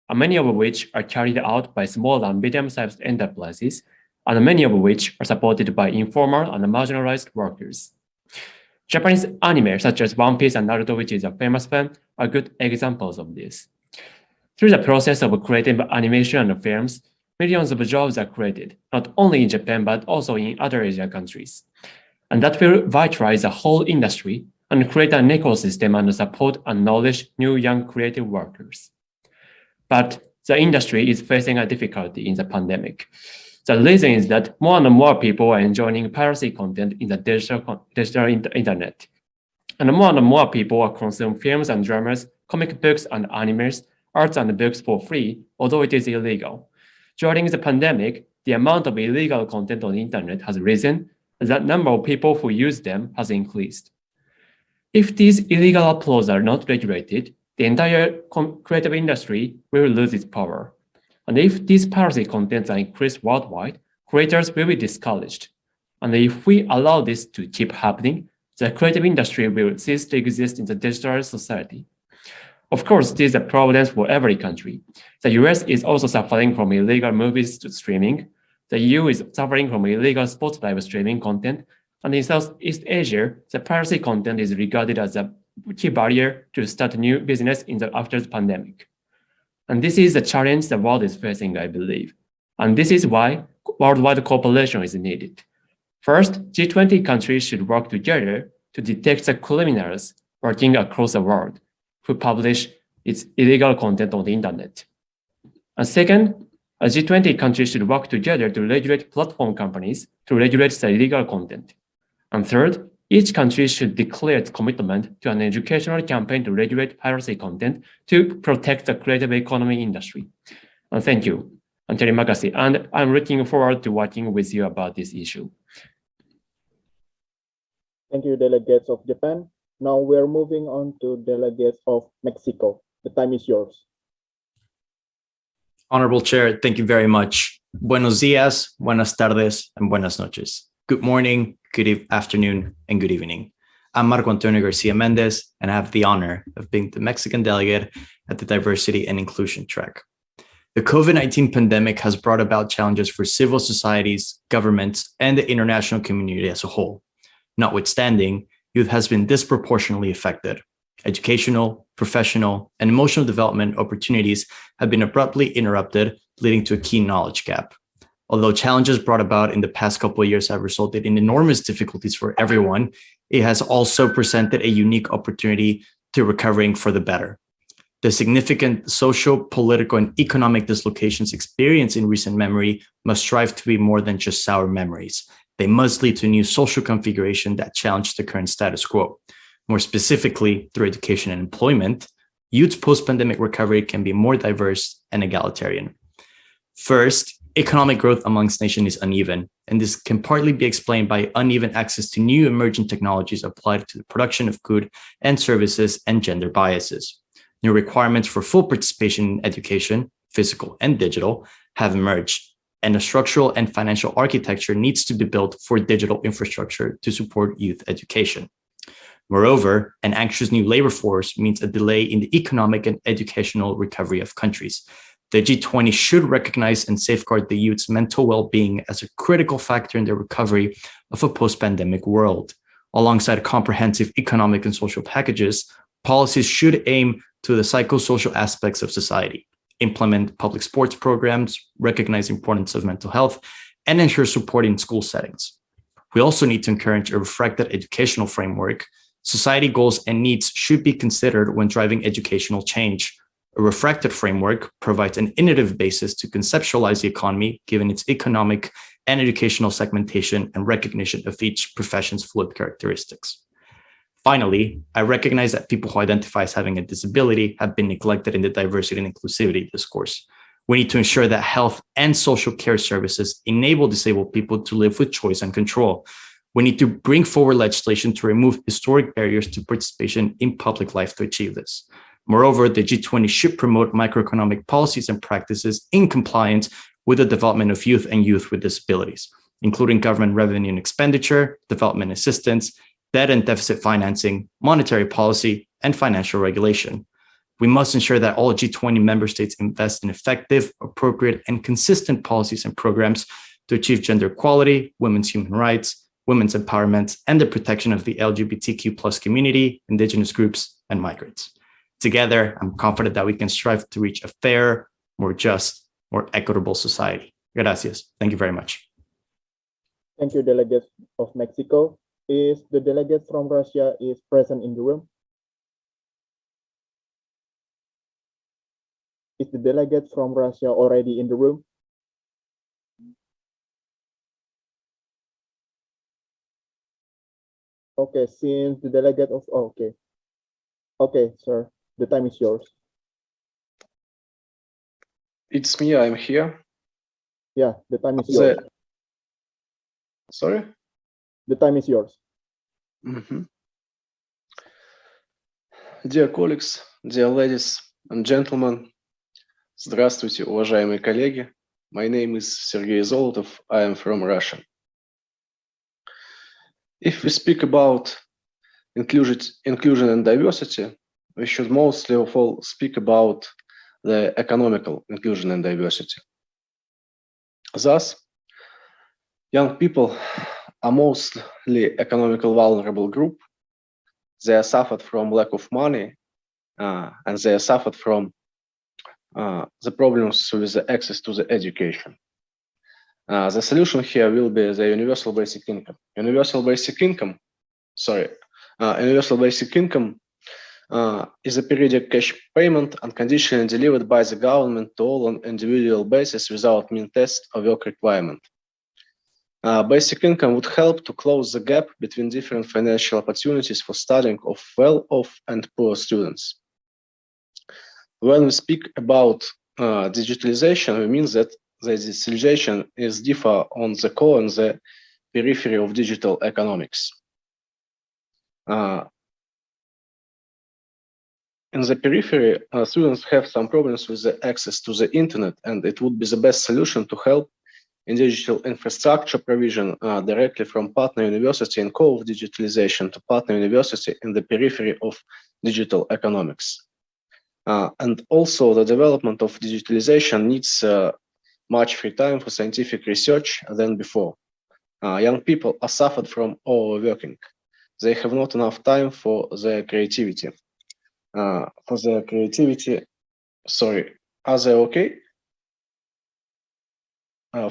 and many of which are carried out by small and medium-sized enterprises, and many of which are supported by informal and marginalized workers. Japanese anime such as One Piece and Naruto, which is a famous film, are good examples of this. Through the process of creating animation and films, millions of jobs are created, not only in Japan, but also in other Asian countries. And that will vitalize the whole industry and create an ecosystem and support and nourish new young creative workers. But the industry is facing a difficulty in the pandemic. The reason is that more and more people are enjoying piracy content in the digital internet. And more people are consuming films and dramas, comic books and animes, arts and books for free, although it is illegal. During the pandemic, the amount of illegal content on the internet has risen, and the number of people who use them has increased. If these illegal uploads are not regulated, the entire creative industry will lose its power. And if these piracy contents are increased worldwide, creators will be discouraged. And if we allow this to keep happening, the creative industry will cease to exist in the digital society. Of course, these are problems for every country. The US is also suffering from illegal movies streaming. The EU is suffering from illegal sports live streaming content. And in Southeast Asia, the piracy content is regarded as a key barrier to start a new business after the pandemic. And this is the challenge the world is facing, I believe. And this is why worldwide cooperation is needed. First, G20 countries should work together to detect the criminals working across the world who publish its illegal content on the internet. And second, G20 countries should work together to regulate platform companies to regulate the illegal content. And third, each country should declare its commitment to an educational campaign to regulate piracy content to protect the creative economy industry. And thank you. And terima kasih. And I'm looking forward to working with you about this issue. Thank you, delegates of Japan. Now we're moving on to delegates of Mexico. The time is yours. Honorable Chair, thank you very much. Buenos días, buenas tardes, and buenas noches. Good morning, good afternoon, and good evening. I'm Marco Antonio Garcia Mendez, and I have the honor of being the Mexican delegate at the Diversity and Inclusion track. The COVID-19 pandemic has brought about challenges for civil societies, governments, and the international community as a whole. Notwithstanding, youth has been disproportionately affected. Educational, professional, and emotional development opportunities have been abruptly interrupted, leading to a key knowledge gap. Although challenges brought about in the past couple of years have resulted in enormous difficulties for everyone, it has also presented a unique opportunity to recovering for the better. The significant social, political, and economic dislocations experienced in recent memory must strive to be more than just sour memories. They must lead to a new social configuration that challenge the current status quo. More specifically, through education and employment, youth's post-pandemic recovery can be more diverse and egalitarian. First, economic growth amongst nations is uneven, and this can partly be explained by uneven access to new emerging technologies applied to the production of goods and services and gender biases. New requirements for full participation in education, physical and digital, have emerged, and a structural and financial architecture needs to be built for digital infrastructure to support youth education. Moreover, an anxious new labor force means a delay in the economic and educational recovery of countries. The G20 should recognize and safeguard the youth's mental well-being as a critical factor in the recovery of a post-pandemic world. Alongside comprehensive economic and social packages, policies should aim to the psychosocial aspects of society, implement public sports programs, recognize the importance of mental health, and ensure support in school settings. We also need to encourage a reflected educational framework. Society goals and needs should be considered when driving educational change. A refracted framework provides an innovative basis to conceptualize the economy, given its economic and educational segmentation and recognition of each profession's fluid characteristics. Finally, I recognize that people who identify as having a disability have been neglected in the diversity and inclusivity discourse. We need to ensure that health and social care services enable disabled people to live with choice and control. We need to bring forward legislation to remove historic barriers to participation in public life to achieve this. Moreover, the G20 should promote microeconomic policies and practices in compliance with the development of youth and youth with disabilities, including government revenue and expenditure, development assistance, debt and deficit financing, monetary policy, and financial regulation. We must ensure that all G20 member states invest in effective, appropriate, and consistent policies and programs to achieve gender equality, women's human rights, women's empowerment, and the protection of the LGBTQ+ community, indigenous groups, and migrants. Together, I'm confident that we can strive to reach a fair, more just, more equitable society. Gracias. Thank you very much. Thank you, Delegate of Mexico. Is the delegate from Russia is present in the room? Is the delegate from Russia already in the room? Okay, since the delegate of, okay. Okay, sir, the time is yours. It's me, I'm here. Yeah, the time is yours. Sorry? The time is yours. Dear colleagues, dear ladies and gentlemen, здравствуйте, уважаемые коллеги. My name is Sergey Zolotov. I am from Russia. If we speak about inclusion and diversity, we should mostly of all speak about the economical inclusion and diversity. Thus, young people are mostly economically vulnerable group. They are suffered from lack of money, and they are suffered from the problems with the access to the education. The solution here will be the universal basic income. Universal basic income is a periodic cash payment unconditionally delivered by the government to all on individual basis without mean test or work requirement. Basic income would help to close the gap between different financial opportunities for studying of well-off and poor students. When we speak about digitalization, we mean that the digitalization is differ on the core and the periphery of digital economics. In the periphery, students have some problems with the access to the internet, and it would be the best solution to help in digital infrastructure provision directly from partner university and core of digitalization to partner university in the periphery of digital economics. And also the development of digitalization needs much free time for scientific research than before. Young people are suffered from overworking. They have not enough time for their creativity. Are they okay?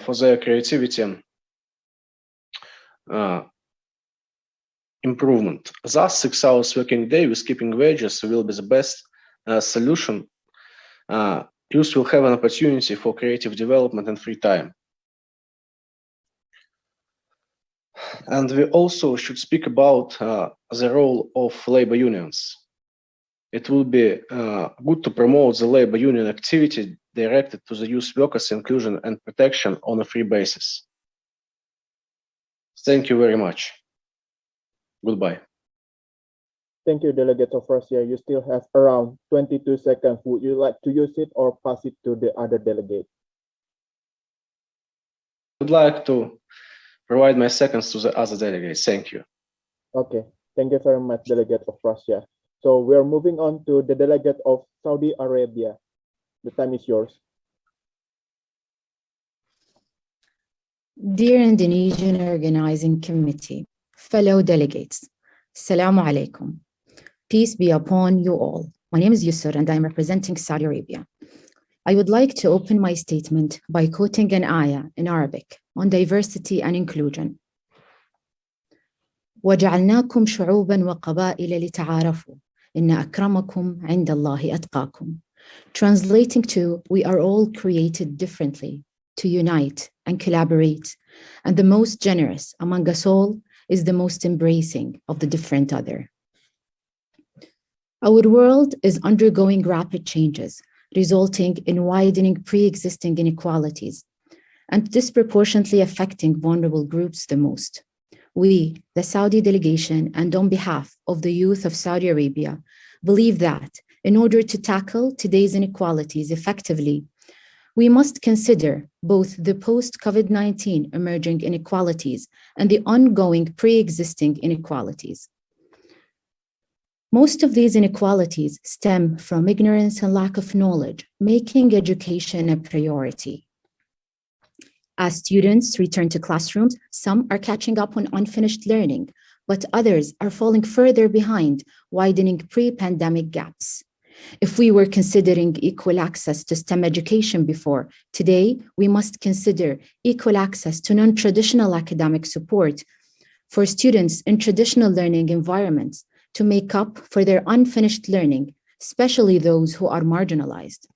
For their creativity improvement. Thus, 6 hours working day with skipping wages will be the best solution. Youth will have an opportunity for creative development and free time. And we also should speak about the role of labor unions. It will be good to promote the labor union activity directed to the youth workers' inclusion and protection on a free basis. Thank you very much. Goodbye. Thank you, Delegate of Russia. You still have around 22 seconds. Would you like to use it or pass it to the other delegate? I would like to provide my seconds to the other delegates. Thank you. Okay. Thank you very much, Delegate of Russia. So we are moving on to the delegate of Saudi Arabia. The time is yours. Dear Indonesian Organizing Committee, fellow delegates, Assalamu alaikum. Peace be upon you all. My name is Yusur and I'm representing Saudi Arabia. I would like to open my statement by quoting an ayah in Arabic on diversity and inclusion. وَجَعَلْنَاكُمْ شُعُوبًا وَقَبَائِلَ لِتَعَارَفُوا إِنَّ أَكْرَمَكُمْ عِنْدَ اللَّهِ أَتْقَاكُمْ. Translating to, we are all created differently to unite and collaborate, and the most generous among us all is the most embracing of the different other. Our world is undergoing rapid changes, resulting in widening pre-existing inequalities and disproportionately affecting vulnerable groups the most. We, the Saudi delegation, and on behalf of the youth of Saudi Arabia, believe that in order to tackle today's inequalities effectively, we must consider both the post-COVID-19 emerging inequalities and the ongoing pre-existing inequalities. Most of these inequalities stem from ignorance and lack of knowledge, making education a priority. As students return to classrooms, some are catching up on unfinished learning, but others are falling further behind, widening pre-pandemic gaps. If we were considering equal access to STEM education before, today we must consider equal access to non-traditional academic support for students in traditional learning environments to make up for their unfinished learning, especially those who are marginalized.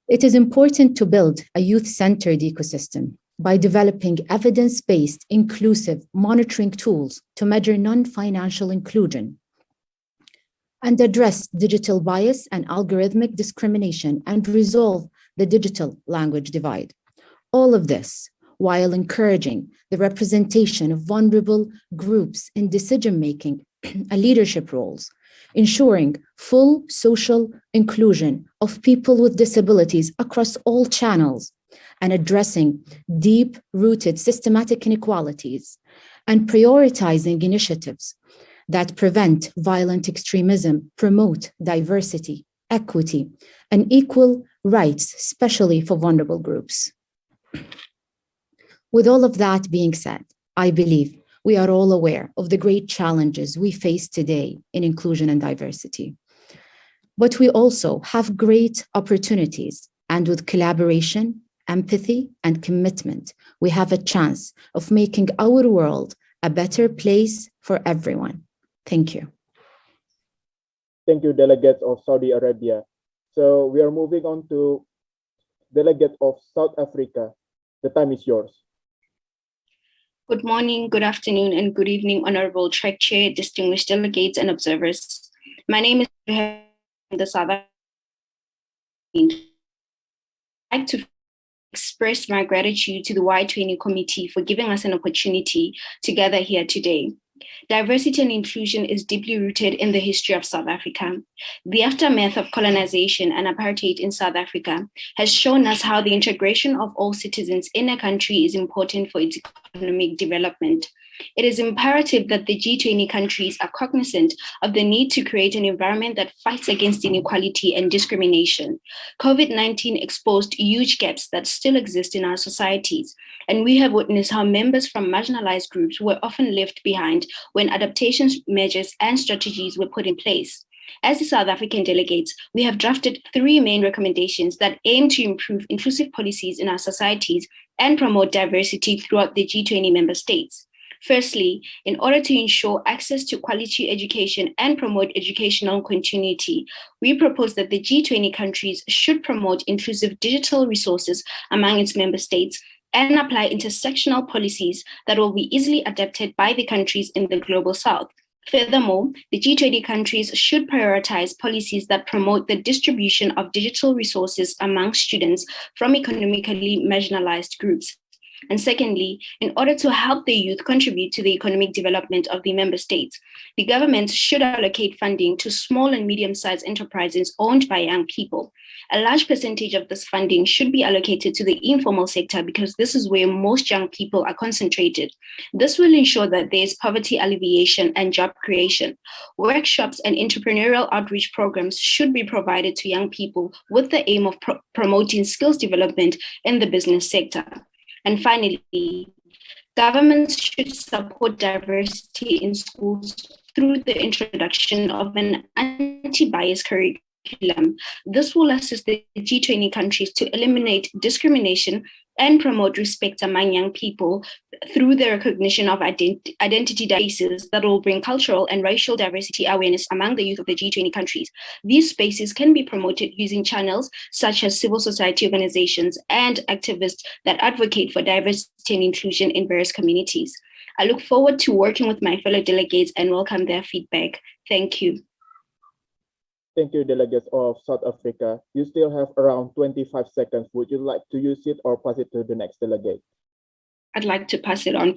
It is important to build a youth-centered ecosystem by developing evidence-based, inclusive monitoring tools to measure non-financial inclusion and address digital bias and algorithmic discrimination and resolve the digital language divide. All of this while encouraging the representation of vulnerable groups in decision-making and leadership roles, ensuring full social inclusion of people with disabilities across all channels, and addressing deep-rooted systematic inequalities, and prioritizing initiatives that prevent violent extremism, promote diversity, equity, and equal rights, especially for vulnerable groups. With all of that being said, I believe we are all aware of the great challenges we face today in inclusion and diversity. But we also have great opportunities, and with collaboration, empathy, and commitment, we have a chance of making our world a better place for everyone. Thank you. Thank you, delegates of Saudi Arabia. So we are moving on to delegate of South Africa. The time is yours. Good morning, good afternoon, and good evening, Honorable Track Chair, distinguished delegates and observers. My name is the South African. I'd like to express my gratitude to the Y20 committee for giving us an opportunity to gather here today. Diversity and inclusion is deeply rooted in the history of South Africa. The aftermath of colonization and apartheid in South Africa has shown us how the integration of all citizens in a country is important for its economic development. It is imperative that the G20 countries are cognizant of the need to create an environment that fights against inequality and discrimination. COVID-19 exposed huge gaps that still exist in our societies, and we have witnessed how members from marginalized groups were often left behind when adaptation measures and strategies were put in place. As the South African delegates, we have drafted 3 main recommendations that aim to improve inclusive policies in our societies and promote diversity throughout the G20 member states. Firstly, in order to ensure access to quality education and promote educational continuity, we propose that the G20 countries should promote inclusive digital resources among its member states and apply intersectional policies that will be easily adapted by the countries in the Global South. Furthermore, the G20 countries should prioritize policies that promote the distribution of digital resources among students from economically marginalized groups. And secondly, in order to help the youth contribute to the economic development of the member states, the government should allocate funding to small and medium-sized enterprises owned by young people. A large percentage of this funding should be allocated to the informal sector because this is where most young people are concentrated. This will ensure that there is poverty alleviation and job creation. Workshops and entrepreneurial outreach programs should be provided to young people with the aim of promoting skills development in the business sector. And finally, governments should support diversity in schools through the introduction of an anti-bias curriculum. This will assist the G20 countries to eliminate discrimination and promote respect among young people through the recognition of identity spaces that will bring cultural and racial diversity awareness among the youth of the G20 countries. These spaces can be promoted using channels such as civil society organizations and activists that advocate for diversity and inclusion in various communities. I look forward to working with my fellow delegates and welcome their feedback. Thank you. Thank you, delegates of South Africa. You still have around 25 seconds. Would you like to use it or pass it to the next delegate? I'd like to pass it on.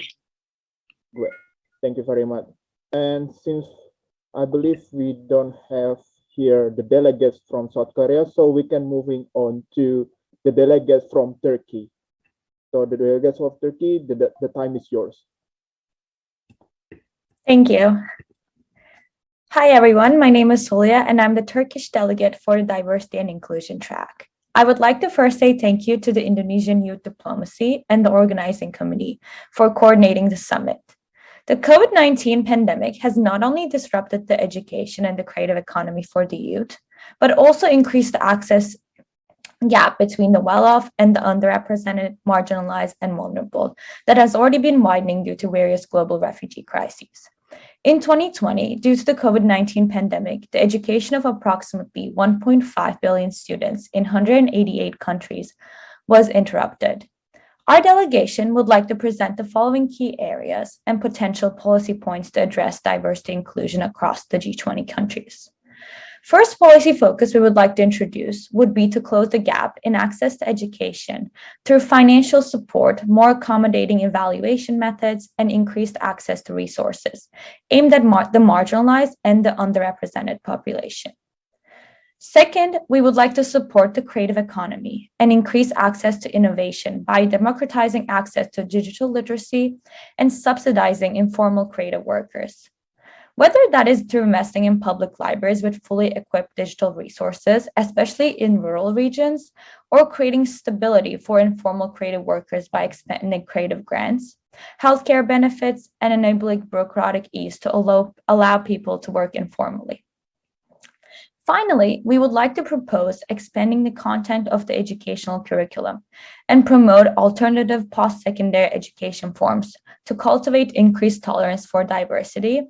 Great. Thank you very much. And since I believe we don't have here the delegates from South Korea, so we can moving on to the delegates from Turkey. So the delegates of Turkey, the time is yours. Thank you. Hi, everyone. My name is Julia, and I'm the Turkish delegate for the Diversity and Inclusion track. I would like to first say thank you to the Indonesian Youth Diplomacy and the organizing committee for coordinating the summit. The COVID-19 pandemic has not only disrupted the education and the creative economy for the youth, but also increased the access gap between the well-off and the underrepresented, marginalized, and vulnerable that has already been widening due to various global refugee crises. In 2020, due to the COVID-19 pandemic, the education of approximately 1.5 billion students in 188 countries was interrupted. Our delegation would like to present the following key areas and potential policy points to address diversity inclusion across the G20 countries. First policy focus we would like to introduce would be to close the gap in access to education through financial support, more accommodating evaluation methods, and increased access to resources aimed at the marginalized and the underrepresented population. Second, we would like to support the creative economy and increase access to innovation by democratizing access to digital literacy and subsidizing informal creative workers. Whether that is through investing in public libraries with fully equipped digital resources, especially in rural regions, or creating stability for informal creative workers by expanding creative grants, healthcare benefits, and enabling bureaucratic ease to allow people to work informally. Finally, we would like to propose expanding the content of the educational curriculum and promote alternative post-secondary education forms to cultivate increased tolerance for diversity,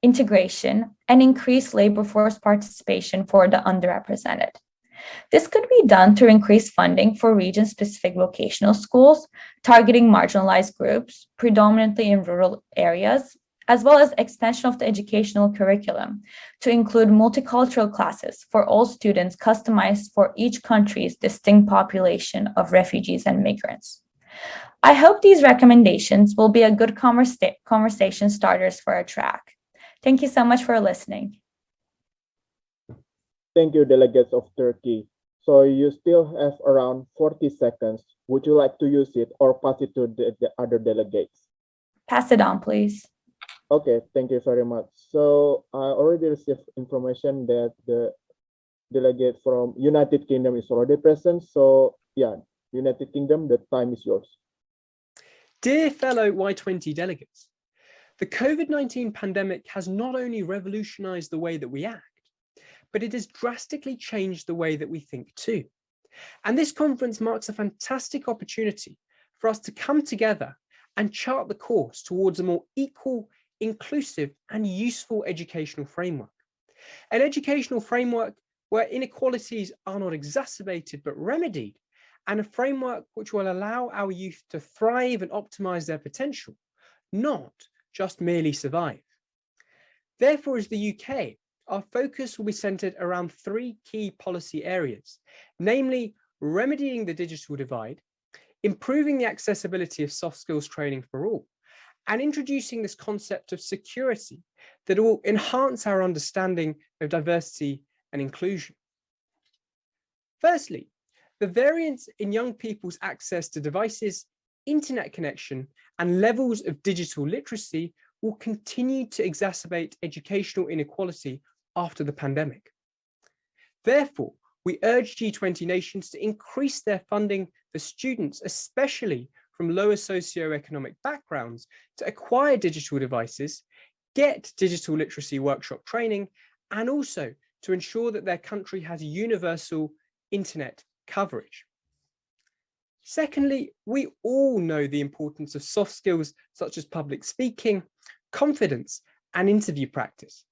integration, and increase labor force participation for the underrepresented. This could be done through increased funding for region-specific vocational schools, targeting marginalized groups, predominantly in rural areas, as well as expansion of the educational curriculum to include multicultural classes for all students customized for each country's distinct population of refugees and migrants. I hope these recommendations will be a good conversation starters for our track. Thank you so much for listening. Thank you, delegates of Turkey. So you still have around 40 seconds. Would you like to use it or pass it to the other delegates? Pass it on, please. Okay, thank you very much. So I already received information that the delegate from United Kingdom is already present. So yeah, United Kingdom, the time is yours. Dear fellow Y20 delegates, the COVID-19 pandemic has not only revolutionized the way that we act, but it has drastically changed the way that we think too. And this conference marks a fantastic opportunity for us to come together and chart the course towards a more equal, inclusive, and useful educational framework. An educational framework where inequalities are not exacerbated but remedied, and a framework which will allow our youth to thrive and optimize their potential, not just merely survive. Therefore, as the UK, our focus will be centered around three key policy areas, namely remedying the digital divide, improving the accessibility of soft skills training for all, and introducing this concept of security that will enhance our understanding of diversity and inclusion. Firstly, the variance in young people's access to devices, internet connection, and levels of digital literacy will continue to exacerbate educational inequality after the pandemic. Therefore, we urge G20 nations to increase their funding for students, especially from lower socioeconomic backgrounds, to acquire digital devices, get digital literacy workshop training, and also to ensure that their country has universal internet coverage. Secondly, we all know the importance of soft skills such as public speaking, confidence, and interview practice.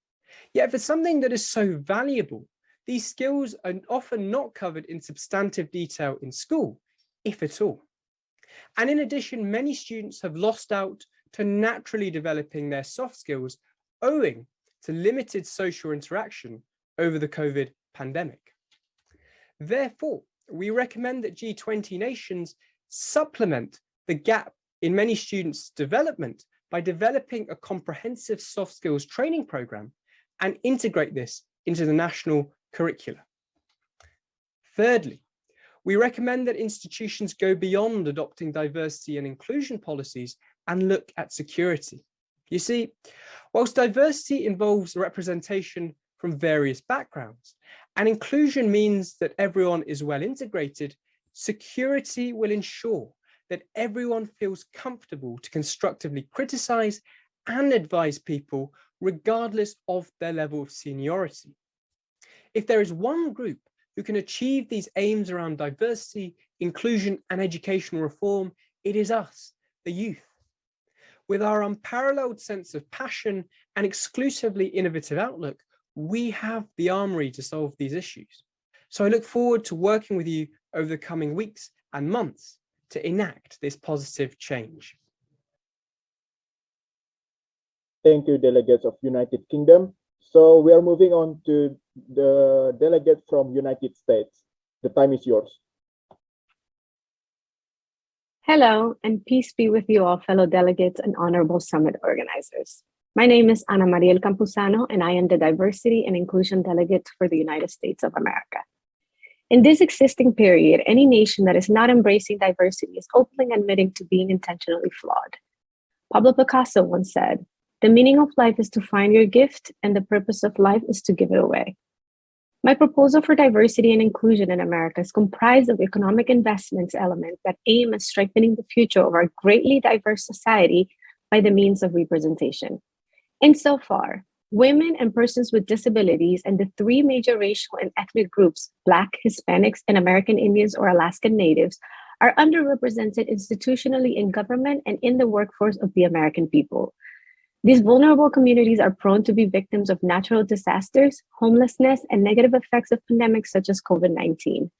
Yet for something that is so valuable, these skills are often not covered in substantive detail in school, if at all. And in addition, many students have lost out to naturally developing their soft skills owing to limited social interaction over the COVID pandemic. Therefore, we recommend that G20 nations supplement the gap in many students' development by developing a comprehensive soft skills training program and integrate this into the national curricula. Thirdly, we recommend that institutions go beyond adopting diversity and inclusion policies and look at security. You see, whilst diversity involves representation from various backgrounds, and inclusion means that everyone is well integrated, security will ensure that everyone feels comfortable to constructively criticize and advise people regardless of their level of seniority. If there is one group who can achieve these aims around diversity, inclusion, and educational reform, it is us, the youth. With our unparalleled sense of passion and exclusively innovative outlook, we have the armory to solve these issues. So I look forward to working with you over the coming weeks and months to enact this positive change. Thank you, delegates of United Kingdom. So we are moving on to the delegate from United States. The time is yours. Hello, and peace be with you all, fellow delegates and honorable summit organizers. My name is Ana Mariel Campuzano, and I am the Diversity and Inclusion Delegate for the United States of America. In this existing period, any nation that is not embracing diversity is openly admitting to being intentionally flawed. Pablo Picasso once said, "The meaning of life is to find your gift, and the purpose of life is to give it away." My proposal for diversity and inclusion in America is comprised of economic investments elements that aim at strengthening the future of our greatly diverse society by the means of representation. Insofar, women and persons with disabilities and the three major racial and ethnic groups, Black, Hispanics, and American Indians or Alaskan Natives, are underrepresented institutionally in government and in the workforce of the American people. These vulnerable communities are prone to be victims of natural disasters, homelessness, and negative effects of pandemics such as COVID-19.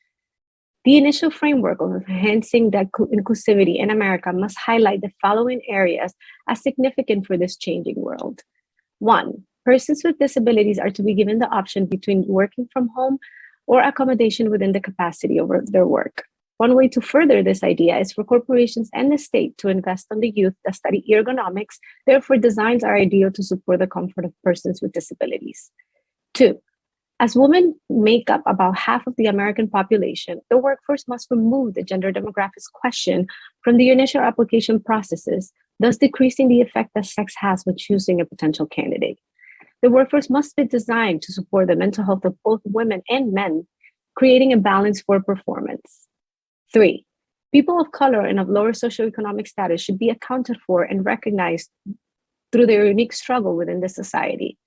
The initial framework of enhancing inclusivity in America must highlight the following areas as significant for this changing world. 1, persons with disabilities are to be given the option between working from home or accommodation within the capacity of their work. One way to further this idea is for corporations and the state to invest on the youth that study ergonomics, therefore designs are ideal to support the comfort of persons with disabilities. 2, as women make up about half of the American population, the workforce must remove the gender demographics question from the initial application processes, thus decreasing the effect that sex has when choosing a potential candidate. The workforce must be designed to support the mental health of both women and men, creating a balance for performance. 3, people of color and of lower socioeconomic status should be accounted for and recognized through their unique struggle within the society.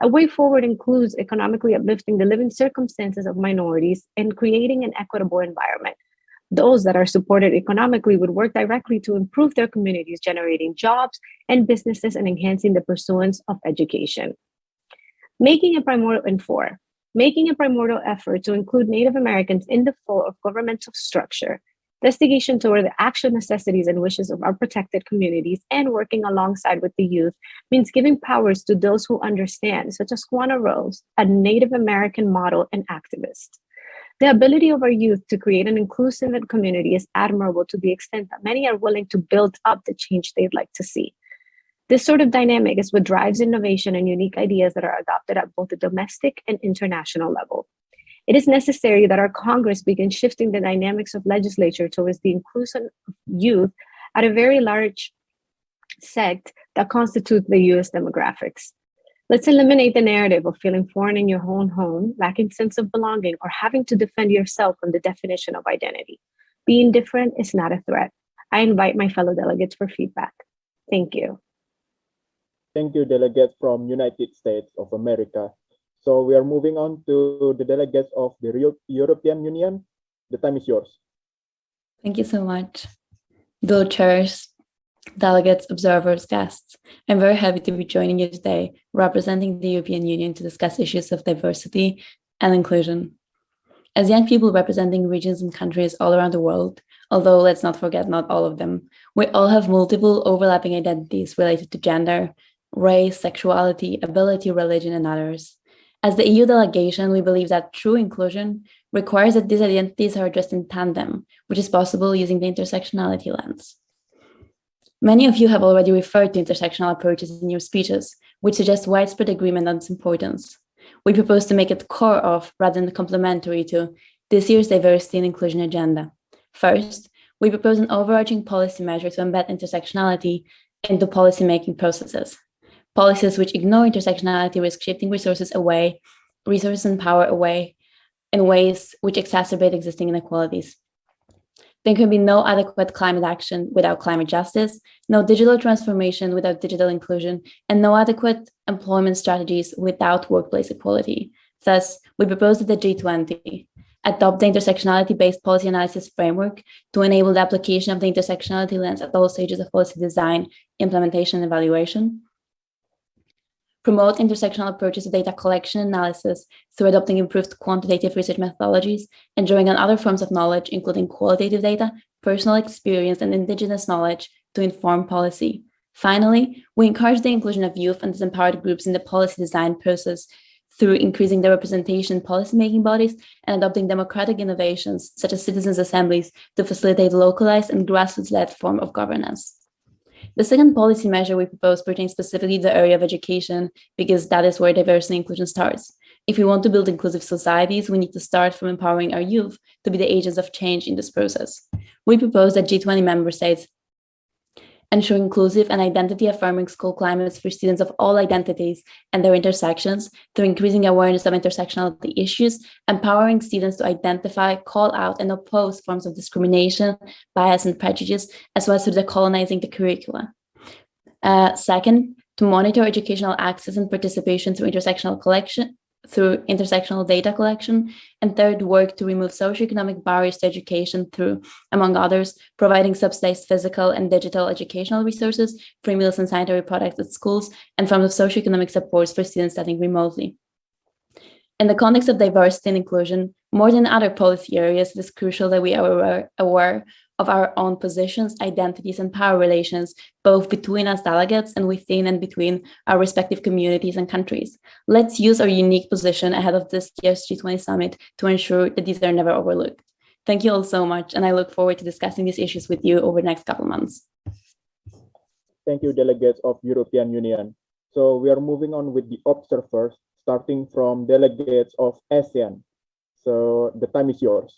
A way forward includes economically uplifting the living circumstances of minorities and creating an equitable environment. Those that are supported economically would work directly to improve their communities, generating jobs and businesses and enhancing the pursuance of education. Making a primordial effort to include Native Americans in the flow of governmental structure, investigation toward the actual necessities and wishes of our protected communities, and working alongside with the youth means giving powers to those who understand, such as Juana Rose, a Native American model and activist. The ability of our youth to create an inclusive community is admirable to the extent that many are willing to build up the change they'd like to see. This sort of dynamic is what drives innovation and unique ideas that are adopted at both the domestic and international level. It is necessary that our Congress begin shifting the dynamics of legislature towards the inclusion of youth at a very large sect that constitute the US demographics. Let's eliminate the narrative of feeling foreign in your own home, lacking sense of belonging, or having to defend yourself from the definition of identity. Being different is not a threat. I invite my fellow delegates for feedback. Thank you. Thank you, delegates from United States of America. So we are moving on to the delegates of the European Union. The time is yours. Thank you so much. Bill chairs, delegates, observers, guests. I'm very happy to be joining you today, representing the European Union to discuss issues of diversity and inclusion. As young people representing regions and countries all around the world, although let's not forget not all of them, we all have multiple overlapping identities related to gender, race, sexuality, ability, religion, and others. As the EU delegation, we believe that true inclusion requires that these identities are addressed in tandem, which is possible using the intersectionality lens. Many of you have already referred to intersectional approaches in your speeches, which suggest widespread agreement on its importance. We propose to make it core of, rather than complementary to, this year's diversity and inclusion agenda. First, we propose an overarching policy measure to embed intersectionality into policymaking processes. Policies which ignore intersectionality risk shifting resources and power away in ways which exacerbate existing inequalities. There can be no adequate climate action without climate justice, no digital transformation without digital inclusion, and no adequate employment strategies without workplace equality. Thus, we propose that the G20 adopt the intersectionality-based policy analysis framework to enable the application of the intersectionality lens at all stages of policy design, implementation, and evaluation. Promote intersectional approaches to data collection and analysis through adopting improved quantitative research methodologies and drawing on other forms of knowledge, including qualitative data, personal experience, and indigenous knowledge to inform policy. Finally, we encourage the inclusion of youth and disempowered groups in the policy design process through increasing their representation in policymaking bodies and adopting democratic innovations such as citizens' assemblies to facilitate localized and grassroots-led form of governance. The second policy measure we propose pertains specifically to the area of education, because that is where diversity and inclusion starts. If we want to build inclusive societies, we need to start from empowering our youth to be the agents of change in this process. We propose that G20 member states ensure inclusive and identity-affirming school climates for students of all identities and their intersections through increasing awareness of intersectionality issues, empowering students to identify, call out, and oppose forms of discrimination, bias, and prejudice, as well as through decolonizing the curricula. Second, to monitor educational access and participation through intersectional data collection, and third, work to remove socioeconomic barriers to education through, among others, providing subsidized physical and digital educational resources, free meals and sanitary products at schools, and forms of socioeconomic supports for students studying remotely. In the context of diversity and inclusion, more than other policy areas, it is crucial that we are aware of our own positions, identities, and power relations, both between us delegates and within and between our respective communities and countries. Let's use our unique position ahead of this year's G20 summit to ensure that these are never overlooked. Thank you all so much, and I look forward to discussing these issues with you over the next couple of months. Thank you, delegates of European Union. So we are moving on with the observers, starting from delegates of ASEAN. So the time is yours.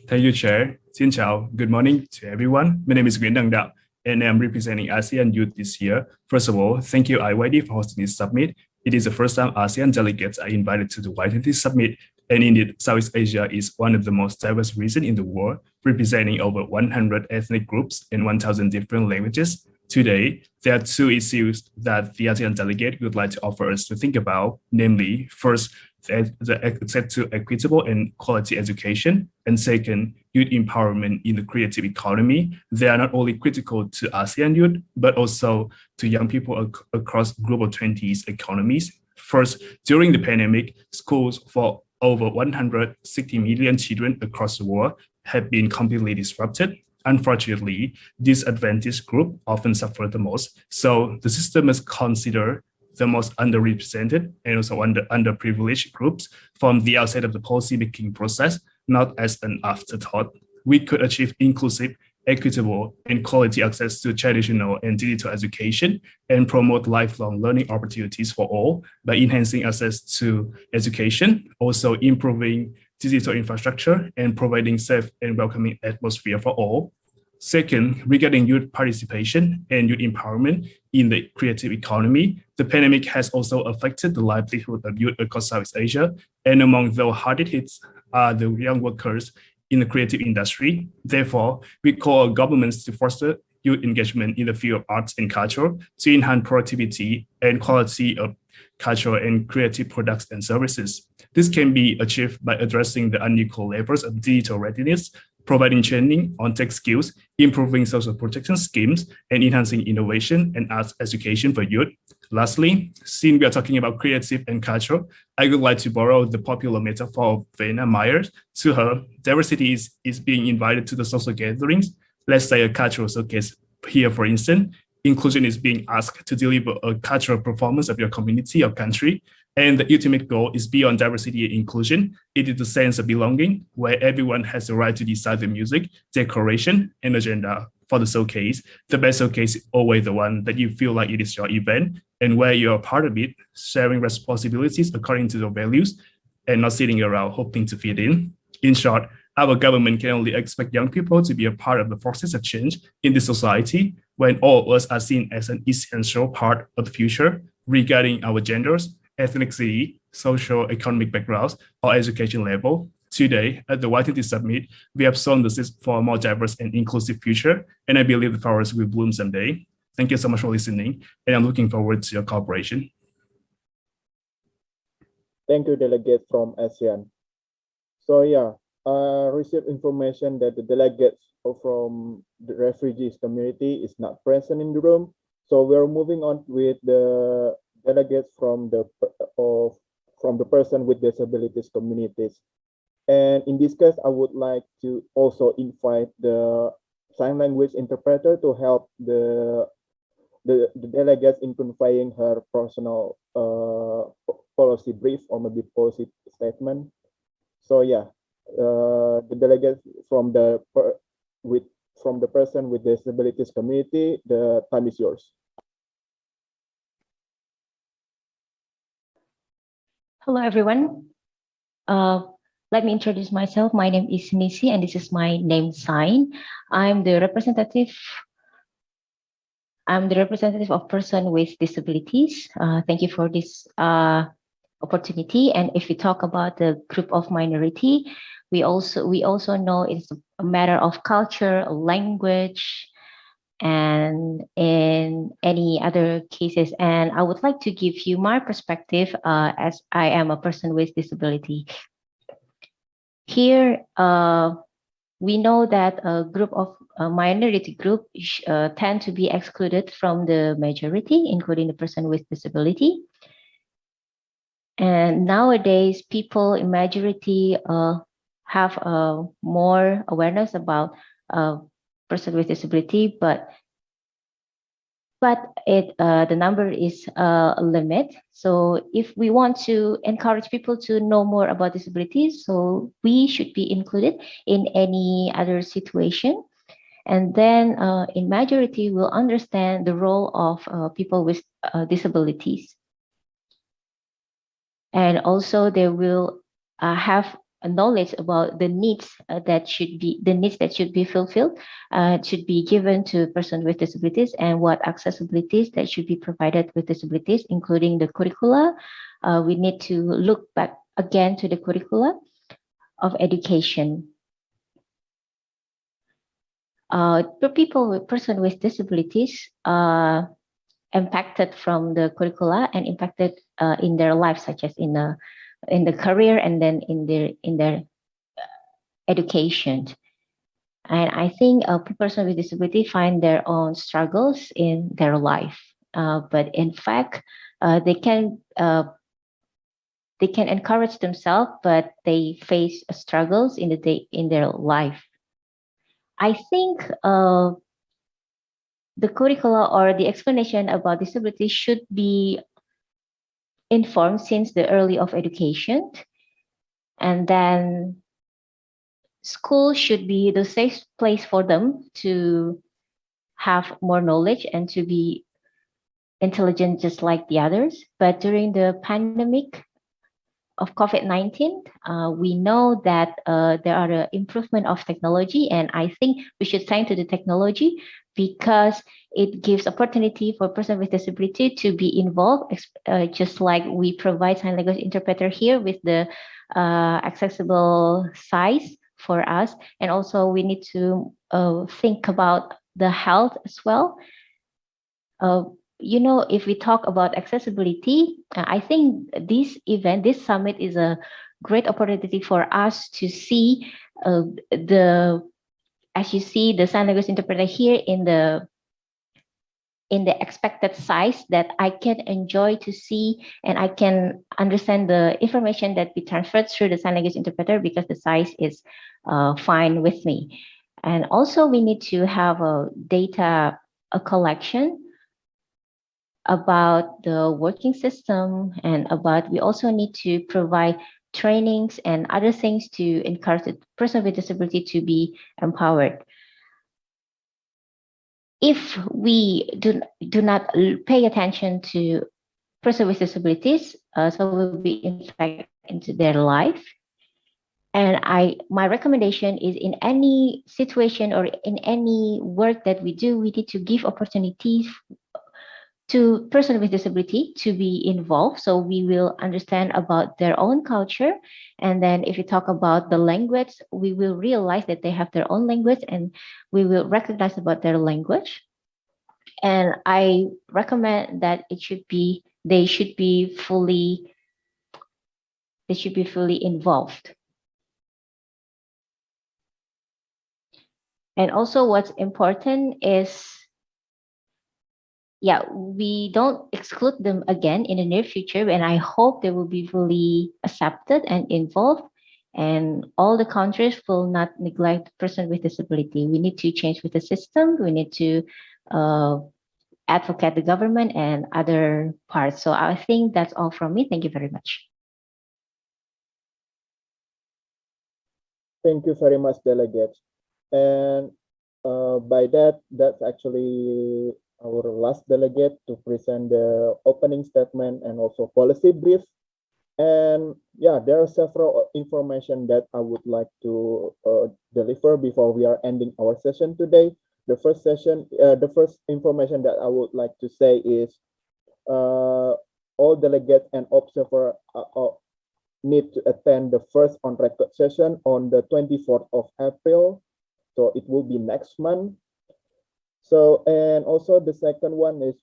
Thank you, Chair. Xin chào. Good morning to everyone. My name is Nguyễn Đăng Đạo, and I'm representing ASEAN Youth this year. First of all, thank you, Y20, for hosting this summit. It is the first time ASEAN delegates are invited to the Y20 summit, and indeed, Southeast Asia is one of the most diverse regions in the world, representing over 100 ethnic groups and 1,000 different languages. Today, there are two issues that the ASEAN delegate would like to offer us to think about, namely, first, the access to equitable and quality education, and second, youth empowerment in the creative economy. They are not only critical to ASEAN youth, but also to young people across global 20s economies. First, during the pandemic, schools for over 160 million children across the world have been completely disrupted. Unfortunately, disadvantaged groups often suffer the most. So the system must consider the most underrepresented and also underprivileged groups from the outset of the policy-making process, not as an afterthought. We could achieve inclusive, equitable, and quality access to traditional and digital education and promote lifelong learning opportunities for all by enhancing access to education, also improving digital infrastructure, and providing safe and welcoming atmosphere for all. Second, regarding youth participation and youth empowerment in the creative economy, the pandemic has also affected the livelihood of youth across Southeast Asia, and among those hardest hit are the young workers in the creative industry. Therefore, we call on governments to foster youth engagement in the field of arts and culture to enhance productivity and quality of cultural and creative products and services. This can be achieved by addressing the unequal levels of digital readiness, providing training on tech skills, improving social protection schemes, and enhancing innovation and arts education for youth. Lastly, since we are talking about creative and culture, I would like to borrow the popular metaphor of Verna Myers. To her, diversity is being invited to the social gatherings. Let's say a cultural showcase here, for instance. Inclusion is being asked to deliver a cultural performance of your community or country. And the ultimate goal is beyond diversity and inclusion. It is the sense of belonging, where everyone has the right to decide the music, decoration, and agenda for the showcase. The best showcase is always the one that you feel like it is your event and where you're a part of it, sharing responsibilities according to your values, and not sitting around hoping to fit in. In short, our government can only expect young people to be a part of the process of change in this society when all of us are seen as an essential part of the future regarding our genders, ethnicity, social, economic backgrounds, or education level. Today, at the Y20 Summit, we have sown the seeds for a more diverse and inclusive future, and I believe the flowers will bloom someday. Thank you so much for listening, and I'm looking forward to your cooperation. Thank you, delegates from ASEAN. So yeah, I received information that the delegates from the refugees community is not present in the room. So we're moving on with the delegates from the person with disabilities communities. And in this case, I would like to also invite the sign language interpreter to help the delegates in conveying her personal policy brief or maybe policy statement. So yeah, the delegates from the person with disabilities community, the time is yours. Hello, everyone. Let me introduce myself. My name is Nisi, and this is my name sign. I'm the representative of person with disabilities. Thank you for this opportunity. And if we talk about the group of minority, we also know it's a matter of culture, language, and in any other cases. And I would like to give you my perspective as I am a person with disability. Here, we know that a group of minority group tend to be excluded from the majority, including the person with disability. And nowadays, people in majority have more awareness about person with disability, but the number is a limit. So if we want to encourage people to know more about disabilities, so we should be included in any other situation. And then in majority, we'll understand the role of people with disabilities. And also they will have a knowledge about the needs that should be fulfilled, should be given to a person with disabilities, and what accessibilities that should be provided with disabilities, including the curricula. We need to look back again to the curricula of education. Person with disabilities impacted from the curricula and impacted in their life, such as in the career and then in their education. And I think person with disability find their own struggles in their life, but in fact they can encourage themselves, but they face struggles in their life. I think the curricula or the explanation about disability should be informed since the early of education. And then school should be the safe place for them to have more knowledge and to be intelligent just like the others. But during the pandemic of COVID-19, we know that there are the improvement of technology, and I think we should thank to the technology because it gives opportunity for person with disability to be involved, just like we provide sign language interpreter here with the accessible size for us. And also we need to think about the health as well. If we talk about accessibility, I think this event, this summit is a great opportunity for us to see as you see the sign language interpreter here in the expected size that I can enjoy to see, and I can understand the information that we transferred through the sign language interpreter because the size is fine with me. And also we need to have a data collection about the working system, and we also need to provide trainings and other things to encourage the person with disability to be empowered. If we do not pay attention to person with disabilities, so will be infected into their life. And my recommendation is, in any situation or in any work that we do, we need to give opportunities to person with disability to be involved, so we will understand about their own culture. And then if we talk about the language, we will realize that they have their own language, and we will recognize about their language. And I recommend that they should be fully involved. And also what's important is, we don't exclude them again in the near future, and I hope they will be fully accepted and involved, and all the countries will not neglect person with disability. We need to change with the system. We need to advocate the government and other parts. So I think that's all from me. Thank you very much. Thank you very much, Delegate. And by that's actually our last delegate to present the opening statement and also policy brief. And there are several information that I would like to deliver before we are ending our session today. The first information that I would like to say is all delegates and observers need to attend the first on-record session on the 24th of April. So it will be next month. So, and also the second one it's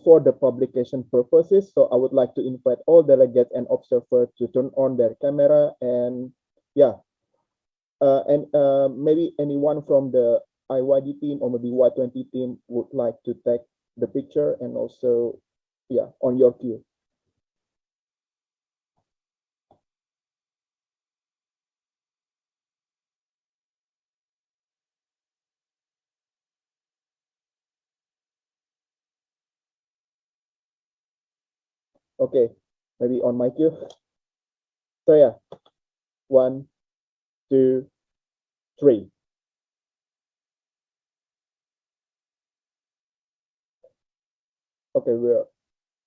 for the publication purposes. So I would like to invite all delegates and observers to turn on their camera, and maybe anyone from the IYD team or maybe Y20 team would like to take the picture, and also on your cue. Okay, maybe on my cue. So 1, 2, 3. Okay, we're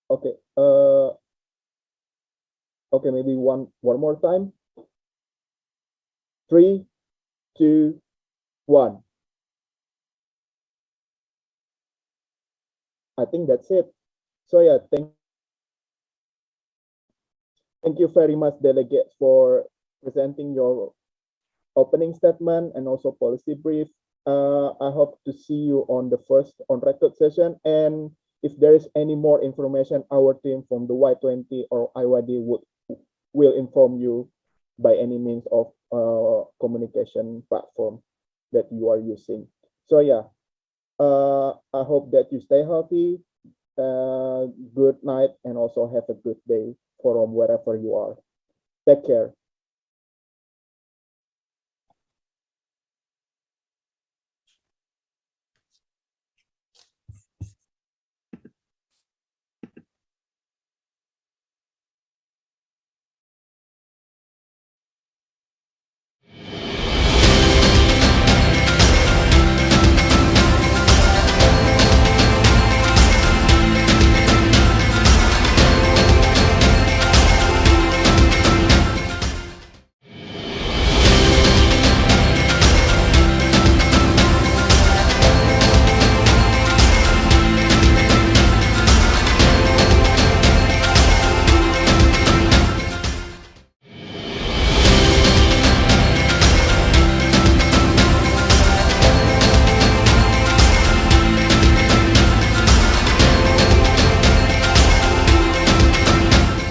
okay. Okay, maybe one more time. 3, 2, 1. I think that's it. So thank you very much, Delegate, for presenting your opening statement and also policy brief. I hope to see you on the first on-record session. And if there is any more information, our team from the Y20 or IYD will inform you by any means of communication platform that you are using. So I hope that you stay healthy. Good night, and also have a good day from wherever you are. Take care.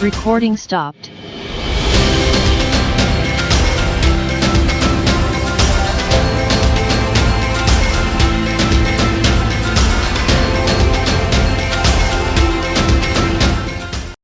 Recording stopped.